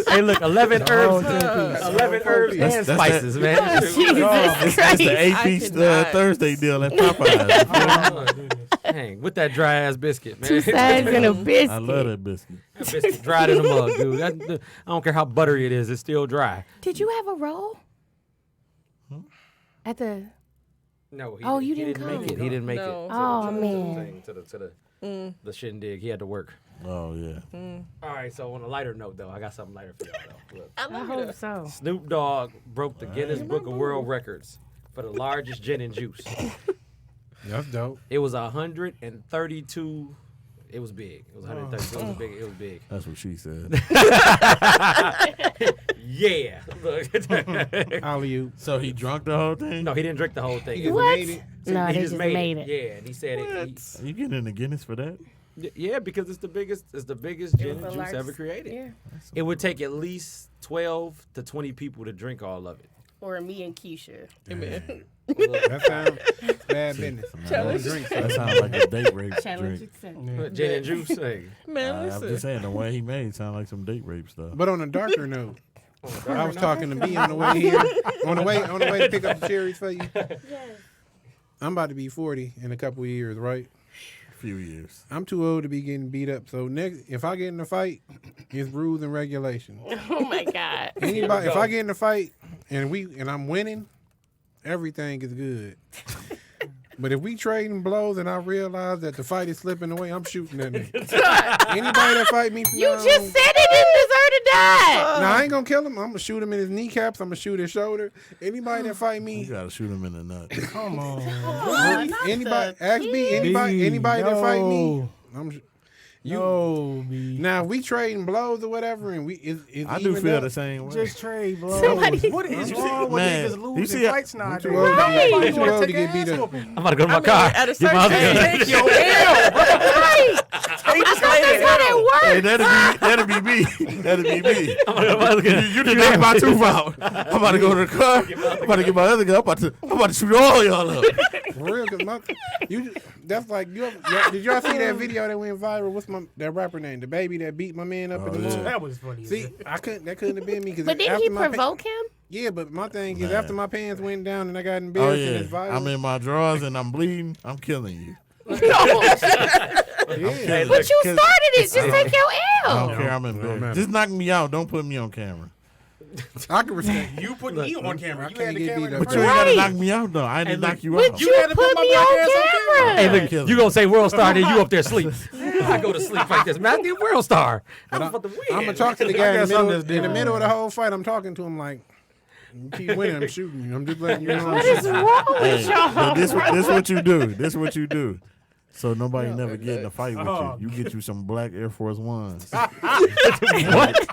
Hey, look, 11 herbs, piece. 11 herbs That's- and that's spices, man. Jesus It's Christ. the 8-piece cannot. Thursday deal at Popeyes. Dang, with that dry ass biscuit, man. 2 sides and a biscuit. I love that biscuit. That biscuit dried in the mug, dude. I don't care how buttery it is, it's still dry. Did you have a roll? At the No, he, Oh, he you didn't make come. it. He didn't make No. it. Oh, to man. the thing, to the shindig. He had to work. Oh yeah. All right, so on a lighter note, though, I got something lighter for y'all, though. Look. I I love hope it. so. Snoop Dogg broke the Guinness Book of World Records for the largest gin and juice. That's dope. It was 132. It was big. It was 132. It was big. It was big. That's what she said. Yeah. Look. Alley-oop. So he drunk the whole thing? No, he didn't drink the whole thing. It- What? made it. No, he they just just made, made it. it. Yeah, and he said it. You getting in the Guinness for that? Yeah, because it's the biggest gin and the juice largest- ever created. Yeah. It would take at least 12 to 20 people to drink all of it. Or me and Keisha. Amen. That sounds bad business. Challenge. Don't drink That sounds like a date rape Challenge drink. accepted. Gin and juice thing. Man, I'm just listen. saying the way he made it sound like some date rape stuff. But on a darker note, I was talking to B on the way here, on the way to pick up the cherries for you. I'm about to be 40 in a couple of years, right? A few years. I'm too old to be getting beat up. So next, if I get in a fight, it's rules and regulations. Oh my God. Anybody, if I get in a fight and I'm winning, everything is good. But if we trading blows and I realize that the fight is slipping away, I'm shooting at them. Anybody that fight me from You now just on- said he didn't deserve to die. Now I ain't gonna kill him. I'm gonna shoot him in his kneecaps. I'm gonna shoot his shoulder. Anybody that fight You me, gotta shoot him in the nuts. Come on. anybody, ask me, anybody that fight me, I'm. No, B. Now if we trading blows or whatever, and it's I do evened feel up, the same way. Just trade, bro. Somebody- What is wrong with Man, niggas you losing see how- fights I'm nowadays? too old to Right. get, I'm You too wanna old to take get an beat ass up. whooping? I'm about to go to my I mean, car. at a Get my certain other age, gun. take your L, bro. Right. That's how that Hey, works. that'd be me. That'd be me. I'm gonna go to my other gun. You done knocked my tooth out. I'm about to go to the car. I'm about to get my other gun. I'm about to shoot all y'all up. For real, cause that's like did y'all see that video that went viral? What's that rapper name? The baby that beat my man up in the yeah. moon. That was funny. See, that couldn't have been me. Cause But didn't after he my provoke him? Yeah, but my thing is Man. after my pants went down and I got Oh embarrassed and yeah. it's viral. I'm in my drawers and I'm bleeding. I'm killing you. No. yeah. But you 'Cause- started it. Just take your I L. don't care. I'm embarrassed. Just knock me out. Don't put me on camera. I can respect. You put me on camera. You can't had the get camera. beat in up. the But you front. ain't gotta Right. knock me out though. I didn't knock you But out. you gotta put put my me black on ass on camera. Hey, look, Kill you him. gonna say World Star, then you up there sleep. I go to sleep like this, man. I did World Star. I'm about to win. I'm gonna talk to the guy I in got the, something middle, that's in the different. middle of the whole fight. I'm talking to him like, you keep winning, I'm shooting you. I'm just letting you know. I'm What is shooting. wrong with Hey, y'all? but this what you do. This what you do. So nobody never get in a fight with Oh, you. You get you some black Air Force Ones. What?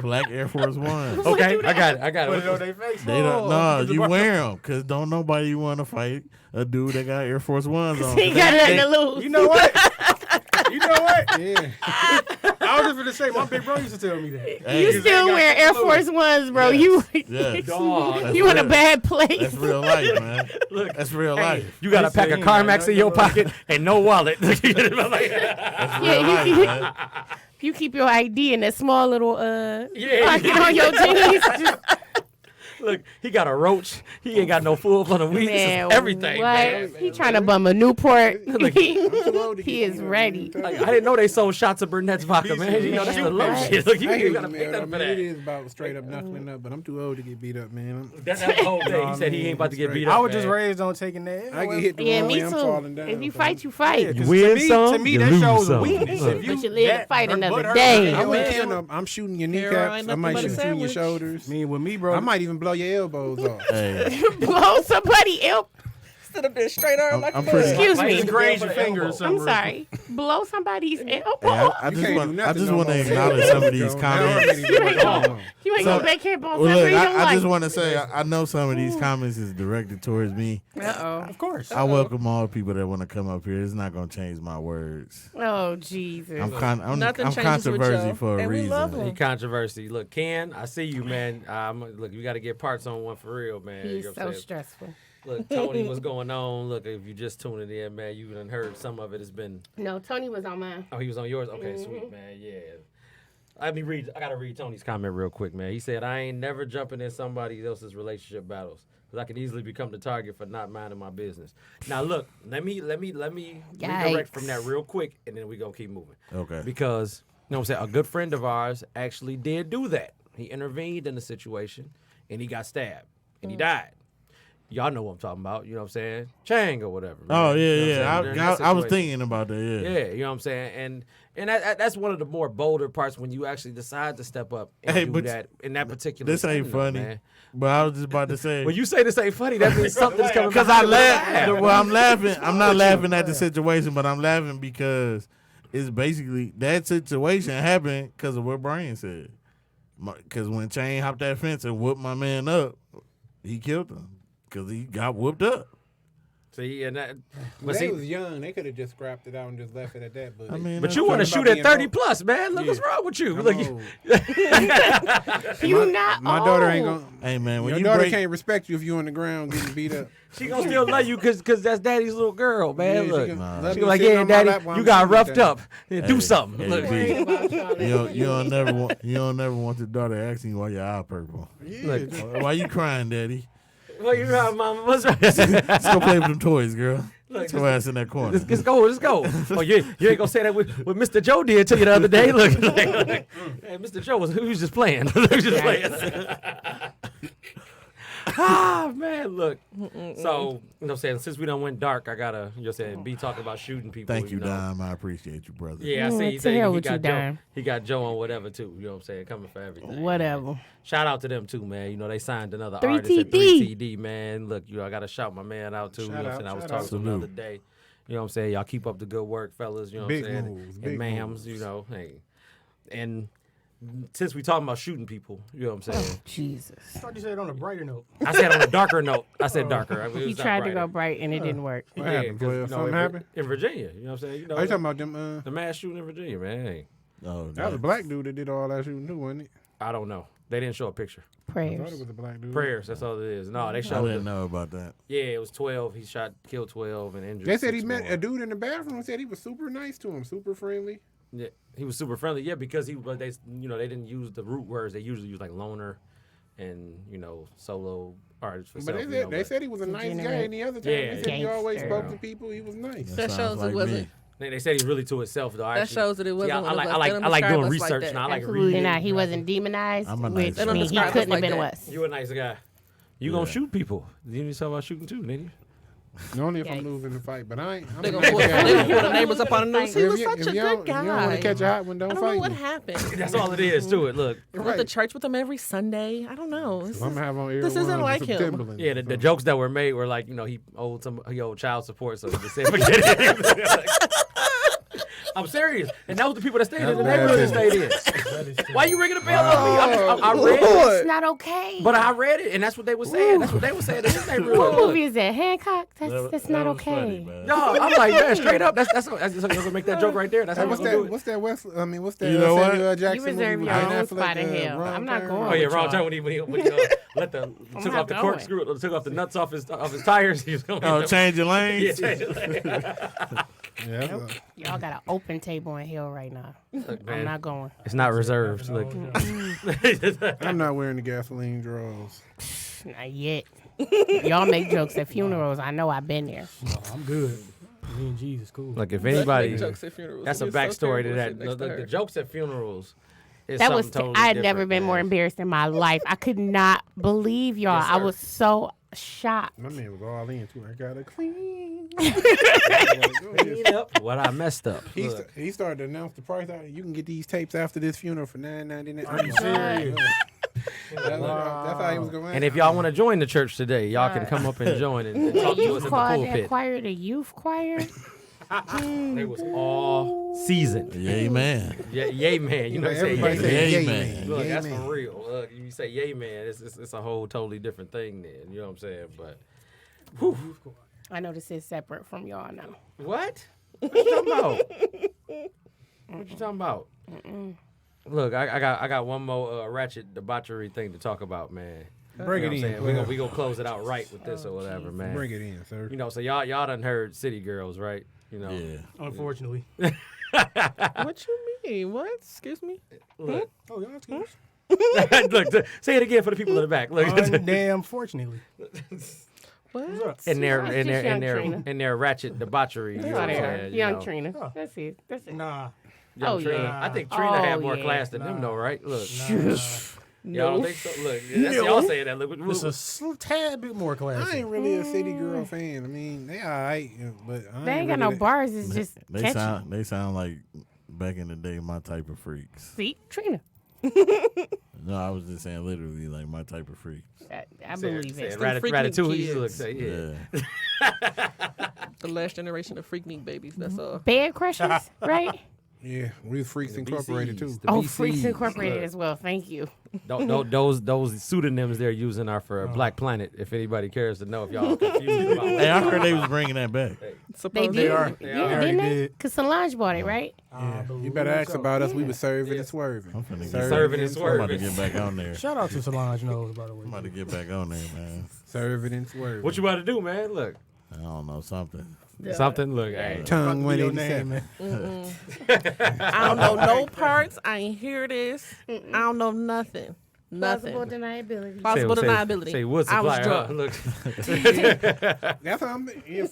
Black Air Force Ones. Okay, I got it. I got Put it on it. their face. They don't. No, you wear them because don't nobody want to fight a dude that got Air Force Ones on. He got nothing to lose. You know what? You know what? Yeah. I was just gonna say, my big bro used to tell me that. Hey, You still wear Air Force Ones, bro. You yes. Dog. you in a real. bad place. That's real life, man. That's real life. You got a pack of Carmax in your pocket and no wallet. That's real Yeah, life, you man. You keep your ID in that small little Yeah. pocket on your jeans. Look, he got a roach. He ain't got no food for the week. Man, Everything, what? man. He trying to bum a Newport. old to He get is beat up, ready. man. Like, I didn't know they sold shots of Burnett's vodka, man. You know, that's the low Man, shit. Look, you I hear ain't got to you, pay man. I nothing for mean, it that. is about straight up knuckling up, but I'm too old to get beat up, man. That's the whole thing. He said he ain't about to get beat up. I was just man. raised on taking that. I get hit the Yeah, wrong me way, I'm falling too. down. If you so fight, you fight. Yeah, 'cause win to me, some, to me you that lose shows some. weakness. Look. If you But you live to fight her another butt hurt, day. I wouldn't man. kill no. I'm shooting your Here, kneecaps. ain't I might nothing shoot but a you in your sandwich. shoulders. I mean, with me, bro. I might even blow your elbows off. Hey, Blow somebody else. Stood up there straight arm like a I'm bug. pretty. Excuse Why me. you Graze for your the finger or elbow? something. I'm sorry. Blow somebody's elbow. Hey, I You just can't want. do I nothing just no want to more. acknowledge some of these That comments. already You ain't going gonna- on. You ain't So- gonna backhand ball Well, ever look, in your I life. just want to say I know some of these comments is directed towards me. Uh-oh. Of course. I welcome all people that want to come up here. It's not gonna change my words. Oh, Jesus. I'm Nothing changes with controversy y'all. for a And we reason. love him. He controversy. Look, Ken, I see you, man. Look, you got to get parts on one for real, man. He's You know what so I'm saying? stressful. Look, Tony, what's going on? Look, if you just tuning in, man, you done heard some of it has been. No, Tony was on mine. Oh, he was on yours? Okay, sweet, man. Yeah. I got to read Tony's comment real quick, man. He said, I ain't never jumping in somebody else's relationship battles because I could easily become the target for not minding my business. Now, look, let me redirect from that real quick, and then we going to keep moving. Okay. Because, you know what I'm saying, a good friend of ours actually did do that. He intervened in the situation, and he got stabbed, and he died. Y'all know what I'm talking about, you know what I'm saying? Chang or whatever. man. Oh You know what I'm yeah, saying? During yeah. that I was situation. thinking about that. Yeah. Yeah, you know what I'm saying? And that's one of the more bolder parts when you actually decide to step up and Hey, do but that in that particular This ain't setting, though, funny. man. But I was just about to say When you say this ain't funny, that means something's coming because I behind it. laugh. Well, I'm laughing. I'm not laughing at the situation, but I'm laughing because it's basically that situation happened because of what Brian said. Because when Chain hopped that fence and whooped my man up, he killed him because he got whooped up. See, and that, But but they see, was young. They could have just scrapped it out and just left it at that. But I mean, but that's you want to talking shoot about at being 30 plus, man. Look what's Yeah. wrong with you. I'm Look, old. You not My old. daughter ain't gonna. Hey man, when Your you daughter break, can't respect you if you on the ground getting beat up. she gonna still love you because that's daddy's little girl, man. Yeah, she Look, can Nah. love she me like, sitting yeah, on my daddy, lap while you I'm got shooting roughed at her. up. Yeah, do something. hey, Look, B, Worry about Charlotte. you don't never want your daughter asking you why your eye purple. look, Why you crying, daddy? well, you're right, mama. What's right? Let's go play with them toys, girl. Look, Let's go ass in that corner. Let's go. Let's go. Oh, you ain't gonna say that what Mr. Joe did to you the other day. Look, hey, Mr. Joe was just playing. He was just playing. Man, look. So, you know what I'm saying, since we done went dark, I gotta, you know what I'm saying, be talking about shooting people. Thank you, know. Dime. I appreciate you, brother. Yeah, I see. He to said hell he with you, got Joe. Dime. He got Joe on whatever too. You know what I'm saying, coming for everything. Whatever. Shout out to them too, man. You know they signed another 3TD. artist at 3TD, man. Look, I gotta shout my man out too. You know what I'm Shout saying? I out, was shout talking out. to him the other day. You know what I'm saying? Y'all keep up the good work, fellas. You know Big what I'm saying? moves, And big ma'ams, moves. you know, hey. And since we talking about shooting people, you know what I'm saying? Jesus. I thought you said on a brighter note. I said on a darker note. I said darker. I mean, it He was not tried to brighter. go bright and it didn't work. What Yeah, happened, 'cause, Fleur? you know, Something in, happened? in Virginia. You know what I'm saying? You know, Are you talking about them? the mass shooting in Virginia, man. Hey, Oh, That was a black dude that did all that shooting too, wasn't it? I don't know. They didn't show a picture. I thought Prayers. it was a black dude. Prayers. That's all it is. No, they I showed. didn't know about that. Yeah, it was 12. He killed 12 and injured. They said 6 he met more. a dude in the bathroom and said he was super nice to him, super friendly. Yeah, he was super friendly. Yeah, because they didn't use the root words. They usually use like loner, and solo artists for But self. they said he was a nice guy. Degenerate. Any other time, Yeah. they said he always Gangster. spoke to people. He was nice. That Sounds shows it like wasn't- me. They said he's really to himself though. That shows that it wasn't I one of like us. I like They don't I like describe doing us like research that. and I like Absolutely reading. not. He wasn't demonized, I'm a nice which guy. They don't means he describe us couldn't have like been that. us. You a nice guy. You gonna Yeah. shoot people? You need to talk about shooting too, didn't you? Only if I'm Yikes. losing the fight, but I ain't. I'm They a gonna nice pull, guy. they gonna pull the neighbors up on the news. He If was you- such if a you good don't- guy. If you don't want to catch a hot one, I don't don't know fight what me. happened. That's all it is to it. Look, I went to church with him every Sunday. I don't know. This I'm is- gonna have on this isn't like him. Timberland. yeah, the jokes that were made were like, he owed child support, so he just said forget it. I'm serious, and that was the people that stayed in the neighborhood that stayed in. Why you ringing the bell on me? I read it, It's not okay. but I read it, and that's what they were saying. That's what they were saying in this neighborhood. What Look. movie is that? Hancock? That's That not was funny, okay. man. No, I'm like, man, straight up. That's you're gonna make that joke right there. That's Hey, how what's we're gonna that? do it. What's that? What's that? You know what? Samuel L. Jackson You reserve movie your with Ben own Affleck, spot in hell. Wrong I'm not Turn? going. Oh yeah, with wrong y'all. turn when he let the took not off the going. corkscrew, took off the nuts off his tires. He was going. Oh, change your Yeah, lanes. change it. Yeah, that's Y'all got an open table in hell right now. Look, I'm man, not going. it's not reserved. Look, I'm not wearing the gasoline drawers. Not yet. Y'all make jokes at funerals. I know I've been there. No, I'm good. Me and Jesus, cool. Like if Make anybody, jokes at funerals. that's a It's so backstory to terrible that. sitting next to The her. jokes at funerals. Is That was. something totally I had never different, been more man. embarrassed in my life. I could not believe y'all. Yes, I sir. was so shocked. My man was all in too. I gotta clean. Clean up what I messed up. He, Look, he started to announce the price. You can get these tapes after this funeral for $9.99. Are you serious? That's how he was going. and if y'all want to join the church today, y'all can come up and join and talk to us You at the called that pulpit. choir the youth choir? They was all seasoned. Yay, man. Yay, man. You know what I'm saying? everybody Yay, say man. Yay, yay, man. man. Look, Yay, that's man. for real. Look, you say yay, man. It's a whole totally different thing then. You know what I'm saying? But I know this is separate from y'all now. what? What you talking about? What you talking about? Look, I got one more ratchet debauchery thing to talk about, man. Bring You it know in. what I'm saying? We gonna close it out right with this or whatever, man. Bring it in, sir. You know, so y'all done heard City Girls, right? You know. Yeah. Unfortunately. What you mean? What? Excuse me? Look, Oh, y'all excuse. look, say it again for the people in the back. Look, Damn, fortunately. What? in their That's in just their young in their Trina. in their ratchet debauchery. You know what I'm saying? You Young know. Trina. Oh. That's it. That's it. Nah. Young Oh, Trina. yeah. I think Trina had Oh, more yeah. class than them, Nah. though, right? Look, Nah. y'all don't think so? Look, that's y'all saying that. Look, It's a tad bit more I classy. ain't really a City Girl fan. I mean, they alright, but I They ain't got really no that- bars. It's just They catchy. sound like back in the day my type of freaks. See, Trina. No, I was just saying literally like my type of freaks. I believe it. Them freaking Ratatouille. Look, kids. say, yeah. Yeah. The last generation of Freaknik babies. That's all. Bed Crushers, right? Yeah, we Freaks The Incorporated BCs, too. the Oh, BCs. Freaks Incorporated Look, as well. Thank you. Those pseudonyms they're using are for Black Planet. If anybody cares to know, if y'all are confused about what Hey, I we're heard they talking was about. bringing that back. They Supposedly. did. are. They Yeah, are. didn't They they? did. Because Solange bought it, right? You better ask about us. We was serving Yeah. and swerving. I'm finna get Serving and I'm about to swerving. get back on there. Shout out to Solange Knowles, by the way. I'm about to get back on there, man. Serving and swerving. What you about to do, man? Look, I don't know something. something. Look, hey. Tongue Fuck be your name, 187. man. I don't know no parts. I ain't hear this. I don't know nothing. Nothing. Plausible deniability. Possible deniability. Say wood I was supply. Huh? drunk. Look, That's how I'm. Yeah,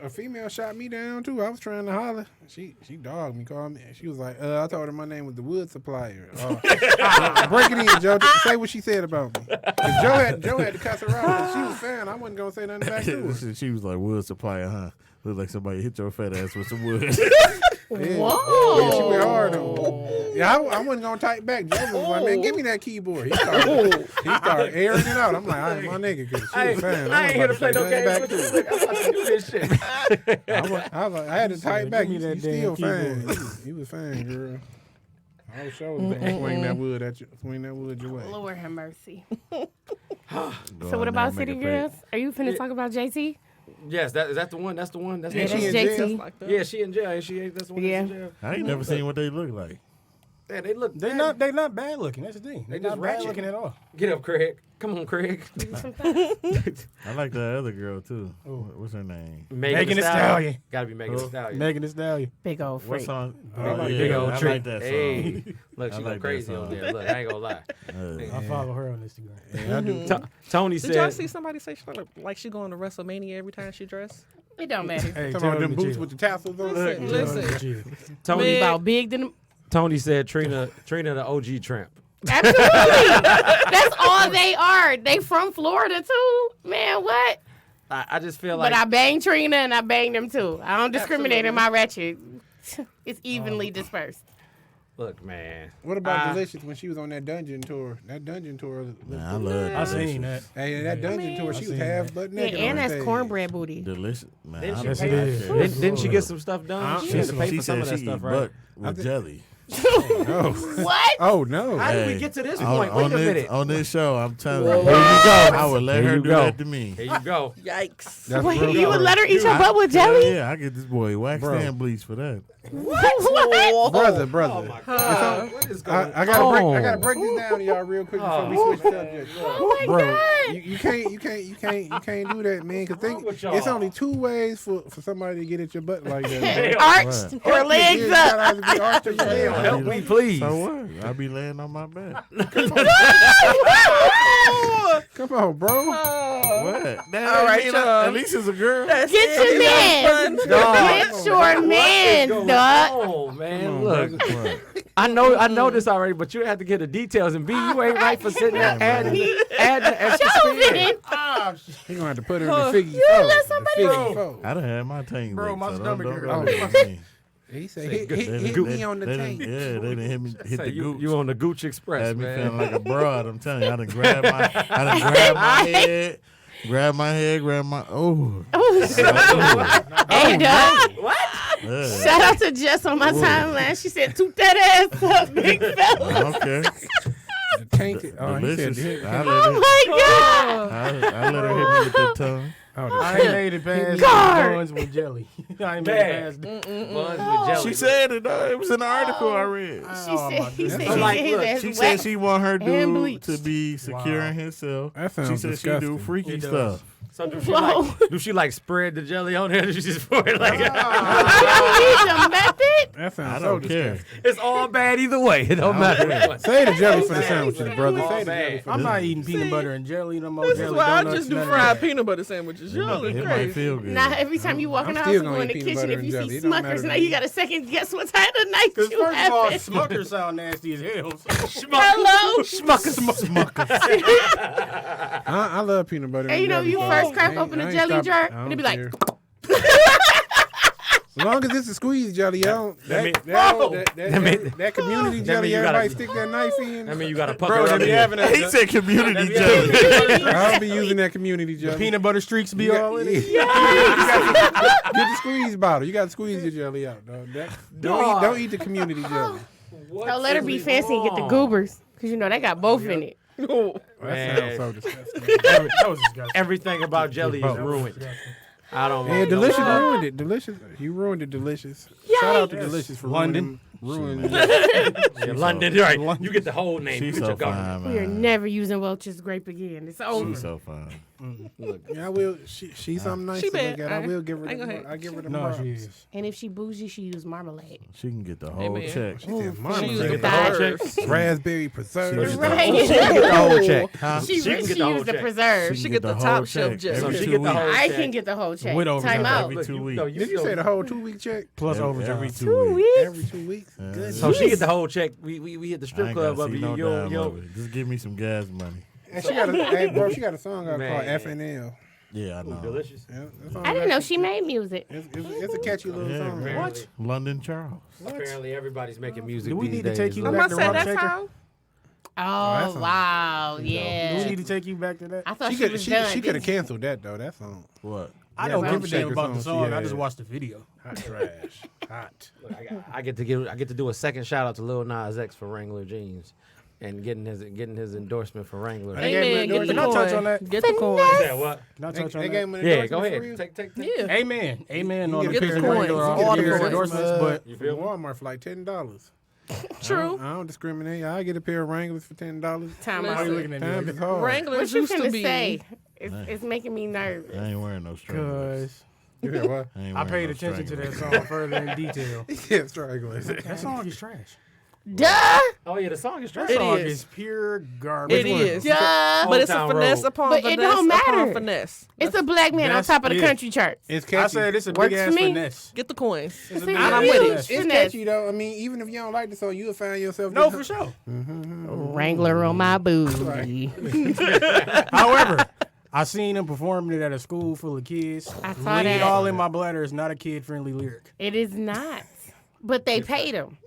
a female shot me down too. I was trying to holler. She dogged me, called me. She was like, I told her my name was the wood supplier. Break it in, Joe. Say what she said about me. 'Cause Joe had to cuss her out. 'Cause she was fine. I wasn't gonna say nothing back to her. She was like wood supplier, huh? Look like somebody hit your fat ass with some wood. Yeah. Whoa. Yeah, she went hard on me. Yeah, I wasn't gonna type back. Joe was like, man, give me that keyboard. He started airing it out. I'm like, all right, my nigga, because she was fine. I ain't here to play no nothing back games. to her. I'm about to do this shit. I was like, I had to type back. give me You that still damn fine. You was fine, girl. I was sure swing that wood at you. Swing that wood your way. Lord have mercy. Go So in what there about and make City a fake. Girls? Are you finna talk about JT? Yes, is that the one? That's the one. That's Yeah, the that's she in JT. jail? Like that. Yeah, she in jail. Ain't she? That's the one. Yeah. That's in jail. I ain't never seen what they look like. Yeah, they look. They not bad looking. That's the thing. They They just not bad ratchet. looking at all. Get up, Craig. Come on, Craig. I like that other girl too. What's her name? Megan Thee Stallion. Gotta be Megan Thee Stallion. Megan Thee Stallion. Big old What freak. song? Like yeah, big old I trick. like that song. Hey, look, I she like go that crazy on song. there. Look, I ain't gonna lie. I follow her on Instagram. Yeah, I do. Tony Did y'all said. see somebody say she look like she going to WrestleMania every time she dressed? It don't matter. Hey, Talking tell about them them to boots chill. with the tassels on Listen, it. Tell them listen. to chill. Tony. Man. About big than Tony said Trina the OG tramp. absolutely. That's all they are. They from Florida too. Man, what? I just feel like But I bang Trina and I bang them too. I don't discriminate in my ratchet. It's evenly dispersed. look, man. What about Delicious when she was on that dungeon tour? That dungeon tour. Man, I love I seen that. Hey, that dungeon tour, she was seen half that. butt Yeah, naked. and on that's stage. cornbread booty. Delicious. Man, Didn't I she Yes, don't it like is. that. Didn't she get some stuff done? She had to pay She for some said of that she stuff, eat right? butt with jelly. What? Oh no! How did we Hey, get to this on, point? on Wait a this, minute. on this show, I'm telling you, Here you go. I would let Here her you do go. that to me. Here you go. Yikes. That's Wait, real you would hard. let her eat your I- butt with hell jelly? Yeah, I get this boy waxed Bro. and bleached for that. What? brother. Oh my God. What is going I gotta break. I on? gotta break this down to y'all real quick before we switch subjects. Oh my Bro, God. you can't do that, man. Cause wrong with y'all? it's only two ways for somebody to get at your butt like that. Hell, Arched or legs You up. gotta either be arched or hell, legs up. help me, please. So what? I be laying on my back. Come on, bro. What? That All right, ain't y'all. at least it's a girl. That's Get it. your man. Get your man, dog. Oh man, Come on, look. brother. I know this already, but you had to get the details. And B, you ain't right for sitting there adding the extra spin. Chauvin. He gonna have to put her in the figgy. You four, let the somebody figgy four. I done had my tank. Bro, licked, my so stomach don't hurt. go Oh, with me. He said, Say hit, good- hit, they hit done- me on the they tank. done- Yeah, they done hit Say the you, gooch. you on the Gooch Express, Had me man. feeling like a broad. I'm telling you, I done grabbed my head, grab my oh. Hey, dog. Yeah. Shout out to Jess on my timeline. She said, "Toot that ass up, big fella." Okay. The tank. Oh, he said, Delicious. hit. I Oh let, my God. I let her hit me with the tongue. Oh, the I ain't tank. made it past God. buns with jelly. I ain't made Bad. it past. Buns with jelly. She said it. It was in the article I read. She said, "He said So, he like, get his look, ass She wet." said she want her and dude bleached. to be secure in himself. That She sounds said disgusting. she do freaky It does. stuff. So do she Whoa. do she like spread the jelly on there? Or she just pour it like You need the method. That sounds I so don't care. disgusting. it's all bad either way. It don't matter. Say the jelly for the sandwiches, brother. All Say the bad. jelly for I'm the not eating peanut butter and jelly no more. This is jelly why I donuts, just do none of fried that. peanut butter sandwiches. Y'all is It might crazy. feel good. Now, every time you walk in the I'm house, still you go gonna in the eat peanut kitchen. butter If and you jelly. see It don't Smuckers, matter now to you me. got to second guess what time of night Because you first of all, having. Smuckers sound nasty as hell. So Hello. I love peanut butter. And you know, jelly, you so first I crack ain't- open I a ain't jelly stop- jar, I and don't it be like, care. As long as it's a squeeze jelly, I don't. That mean- That community that jelly, mean you gotta- everybody stick that knife in. I mean, you got to pucker bro, up. they be here. having He that. said community jelly. I don't be using that community jelly. Peanut butter streaks be You got- all in it. Get the squeeze bottle. You got to squeeze your jelly out, dog. Don't eat the community jelly. don't let her be fancy and get the goobers. Because you know, they got both in it. That Man. sounds so disgusting. That was disgusting. Everything about jelly is ruined. I don't Yeah, want Delicious ruined it. Delicious. You ruined it, Delicious. Shout out to Delicious for London. ruining Yeah, London, right? You get the whole name. She's Get so your garment. fine, We are man. never using Welch's grape again. It's over. She's so fine. Yeah, I will. She's something nice She to look bad. at. I will give her. I ain't gonna I give her the No, props. she is. And if she bougie, she use marmalade. She can get the whole Amen. check. She said She marmalade. used the Get the whole preserves. check. Raspberry preserves. Right. She can get the whole check. Huh? She She can get the whole used the check. preserve. She get the top shelf check jelly. So every she 2 get the whole weeks. I check. can get the whole check. With overtime. Time out. Every Look, 2 you- weeks. no, Did you say the whole 2 week check? Plus Every overtime. 2 2 weeks. weeks? Every 2 weeks. Good. So she get the whole check. We hit the I strip ain't club gotta up see here. no Yo, dime yo. of it. Just give me some gas money. And she got a hey, bro. She got a song out called Man. FNL. Yeah, I know. Delicious. Yeah, that song I didn't know actually- she made music. It's a catchy little Yeah, song. man. What? London Charles. Apparently, everybody's making music. Do we these need to days, take you look. back I'm to gonna say Rock that Shaker? song. Oh, song- wow. Do we Yeah. need to take you back to that? I thought She she could was done. she could have canceled that though. That song. What? I Yeah, don't Rock give a damn Shaker about the song she song. I had. just watched the video. Hot trash. Hot. I get to do a second shout out to Lil Nas X for Wrangler jeans, and getting his endorsement for Wrangler. They gave him Amen. an Get the Can I touch coin. on that? Get the coin. Yeah, what? Can I They, touch on they that? gave him an Yeah, endorsement go for ahead. real? Take. Amen. Amen on the get the pair of coins. regular You all get the the coins. endorsements, but You From feel me? Walmart for like $10. True. I don't discriminate. I get a pair of Wranglers for $10. Time why out. you looking at Times me? is hard. Wranglers What you used to finna be. say? It's making me nervous. I ain't wearing no stranglers. Because You hear what? ain't I wearing paid no attention to that stranglers. song further in detail. Yeah, stranglers. That song is trash. Duh. Oh yeah, the song is That trash. It song is. is pure garbage. It is. Duh. But it's a Hometown finesse Road. upon But finesse it don't matter. upon finesse. It's a black man on That's- top of the yeah. country charts. It's catchy. I said it's a Works big for ass me. finesse. Get the coins. It's a See, big I'm ass with it. finesse. It's Finesse. catchy though. I mean, even if you don't like the song, you'll find yourself. No, just- for sure. Wrangler on my booty. However, I seen him performing it at a school full of kids. I saw Lead that. all in my bladder is not a kid friendly lyric. It is not. But they paid him.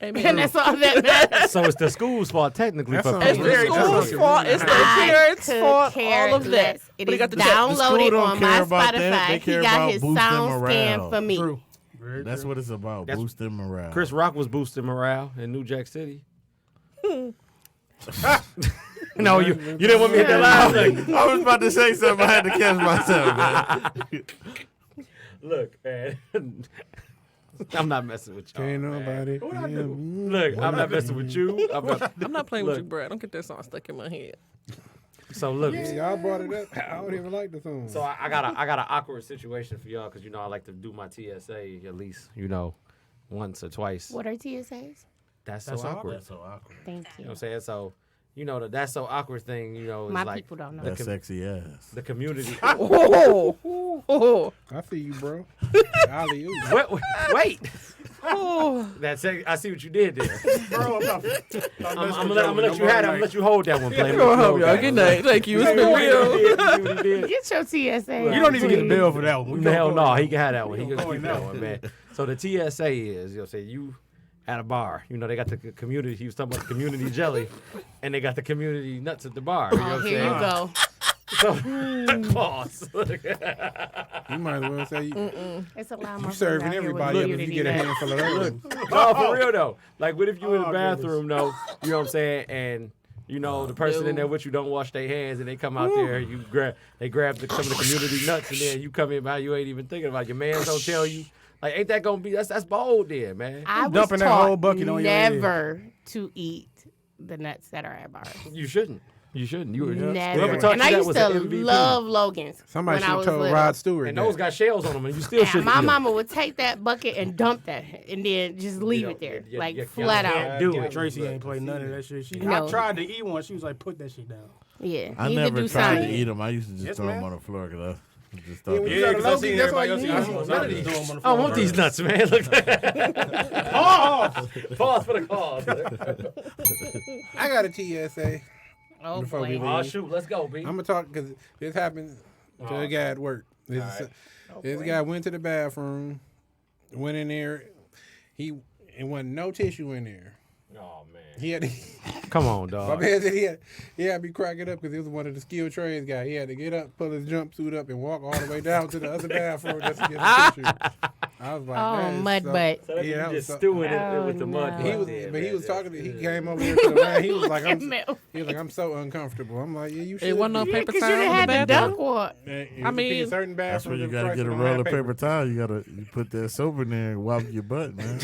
Amen. And that's all that matters. So it's the school's fault technically That for song It's paying. the Very school's true. fault. It's the I parents' could fault. care All of that. less. It But he is got the check. The school downloaded don't on care my about that. Spotify. They care He got about his boosting sound morale. scan for me. True. Very That's true. what it's about, That's- boosting morale. Chris Rock was boosting morale in New Jack City. No, you didn't want me to hit that line. I was about to say something. I had to catch myself, man. Look, man. I'm not messing with you. Ain't nobody. Look, I'm not messing with you. I'm not playing with Look. you, Brad. Don't get that song stuck in my head. So look, Yeah, y'all brought it up. I don't even like the song. so I got an awkward situation for y'all because I like to do my TSA at least once or twice. What are TSAs? That's so That's so awkward. That's so awkward. Thank You know you. what I'm saying? So you know, the that's so awkward thing, you know, is My like people don't know. That sexy ass. the community. Oh. I see you, bro. Alley oop. Wait. Oh. That's it. I see what you did there. Bro, I'm gonna let you have that. I'm gonna let you hold that one, Playboy. Go home, y'all. Good night. Thank you. It's been real. Get your TSA. You don't even get a bill for that one. Hell no, he can have that one. He can keep that one, man. So the TSA is, you know, say you at a bar. You know, they got the community. He was talking about the community jelly, and they got the community nuts at the bar. You know Oh, what I'm here saying? you go. So, pause. You might as well say you It's a lot more. serving everybody up if you get a handful of those. No, for real though. Like, what if you in the bathroom though? You know what I'm saying? And you know the person in there with you don't wash their hands, and they come out there. They grab some of the community nuts, and then you come in by you ain't even thinking about it. Your man don't tell you. Like, ain't that gonna be? That's bold, there, man. I was dumping that taught whole bucket on your head. never to eat the nuts that are at bars. You shouldn't. You shouldn't. You were Never. Whoever taught And you I that used was to an MVP. love Logan's. Somebody when should I have was told little. Rod Stewart And that. those got shells on them, and you still And shouldn't. my eat 'em. mama would take that bucket and dump that, and then just leave You it there, know, like you flat can't out. do it. Tracy ain't played none of that shit. No. I tried to eat one. She was like, put that shit down. Yeah, I you never need to do tried to something. eat them. I used to just Yes, throw them man. on the floor because I just Yeah, thought. when you go to because I Logan's, seen that's why everybody you else use eat them. I just threw 'em on the I floor. want these nuts, man. Look. Pause for the cause. I got a TSA. Oh Before we boy. leave. Oh shoot, let's go, B. I'm gonna talk because this happened to a guy at work. This guy went to the bathroom, went in there. It wasn't no tissue in there. Oh man. He had. Come on, My dog. man said he had to be cracking up because he was one of the skilled trades guy. He had to get up, pull his jumpsuit up, and walk all the way down to the other bathroom just to get the tissue. I was like, Oh, that is mud so- butt. So that Yeah, you that was just so- stewing it Oh, with the mud. no. He was, there, but he man. was talking. He came over here to the man. He was like, Look at he was like, I'm so uncomfortable. I'm like, yeah, you should. It wasn't no be. paper Because you towel done in had the the bathroom. duck walk. I mean, certain That's where bathrooms. you the gotta price get a don't roll have of paper towel. You put that soap in there and wipe your butt, man.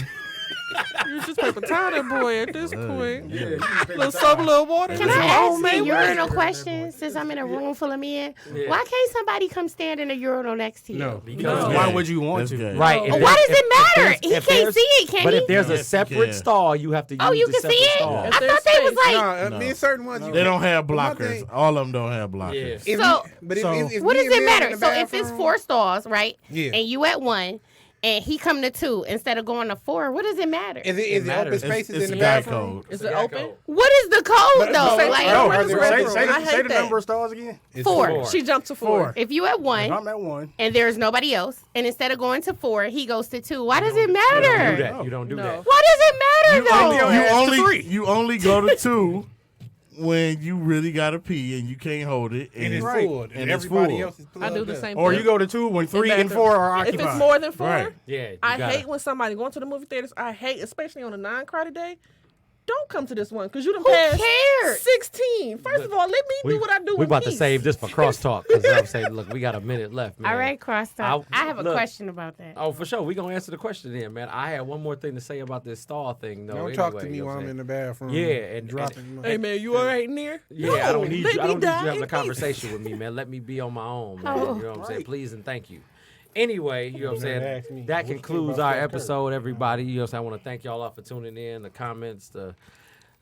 You just paper towel that boy at this point. Yeah. Little soap, little water. Can This I is ask homemade a way. urinal question since I'm in a room full of men? Yeah. Why can't somebody come stand in a urinal next to you? No. Because Why would you want That's to? gay. right. No. if Why there's- does it matter? if He there's- can't see it, can But he? if there's a Yes, you separate can. stall, you have to use Oh, you the can see separate it? stall. I If thought there's they was space, like, No, I mean certain ones you They don't have But my blockers. thing- All of them don't have blockers. Yeah. If So- but so if what me does and it Bill in matter? the So if it's bathroom- 4 stalls, right? Yeah. And you at 1, and he come to 2 instead of going to 4, what does it matter? is it open matters. spaces It's in the a guy bathroom? code. Is it open? What is the code But- though? but- Like, no, where's are the there- restroom? Say I the hate that. number of stars again. It's 4. She jumped to 4. If you at If 1 I'm at 1. and there's nobody else, and instead of going to 4, he goes to 2, why does it Do matter? that. You don't do No. that. Why does it matter though? You only go to 2 when you really gotta pee and you can't hold it. And it's Right. full. And And it's everybody full. else is plugged I do the up. same Or thing. you go to 2 when 3 and bathroom. 4 are If occupied. it's more than 4, Right. Yeah. You I gotta- hate when somebody going to the movie theaters. I hate, especially on a non-crowded day. Don't come to this one because you done Who passed cares? 16. First of all, let me do what I do. We in about to peace. save this for crosstalk because I'm saying, look, we got a minute left, man. All right, crosstalk. I have a look. question about that. Oh, for sure. We gonna answer the question then, man. I had one more thing to say about this stall thing, though. Don't talk to anyway, me you know while what I'm I'm in the bathroom. Yeah, and- dropping. Hey man, you all right in there? Yeah, I don't need let you. I me don't need you die having in a peace. conversation with me, man. Let me be on my own, man. Oh. You know what I'm saying? Please and thank you. Anyway, you know what I'm Ask saying? me, That what you think concludes about our Steph Curry? episode, everybody. You know what I'm saying? I want to thank y'all all for tuning in, the comments, it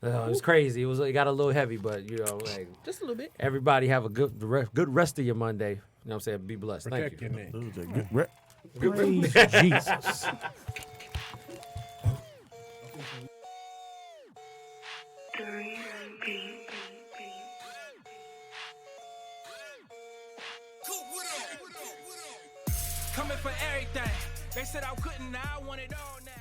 was crazy. It got a little heavy, but you know, like Just a little bit. everybody have a good rest of your Monday. You know what I'm saying? Be blessed. Protect Thank you. your neck. Dude, that good re- Praise Jesus. Coming for everything. They said I couldn't, now I want it all now.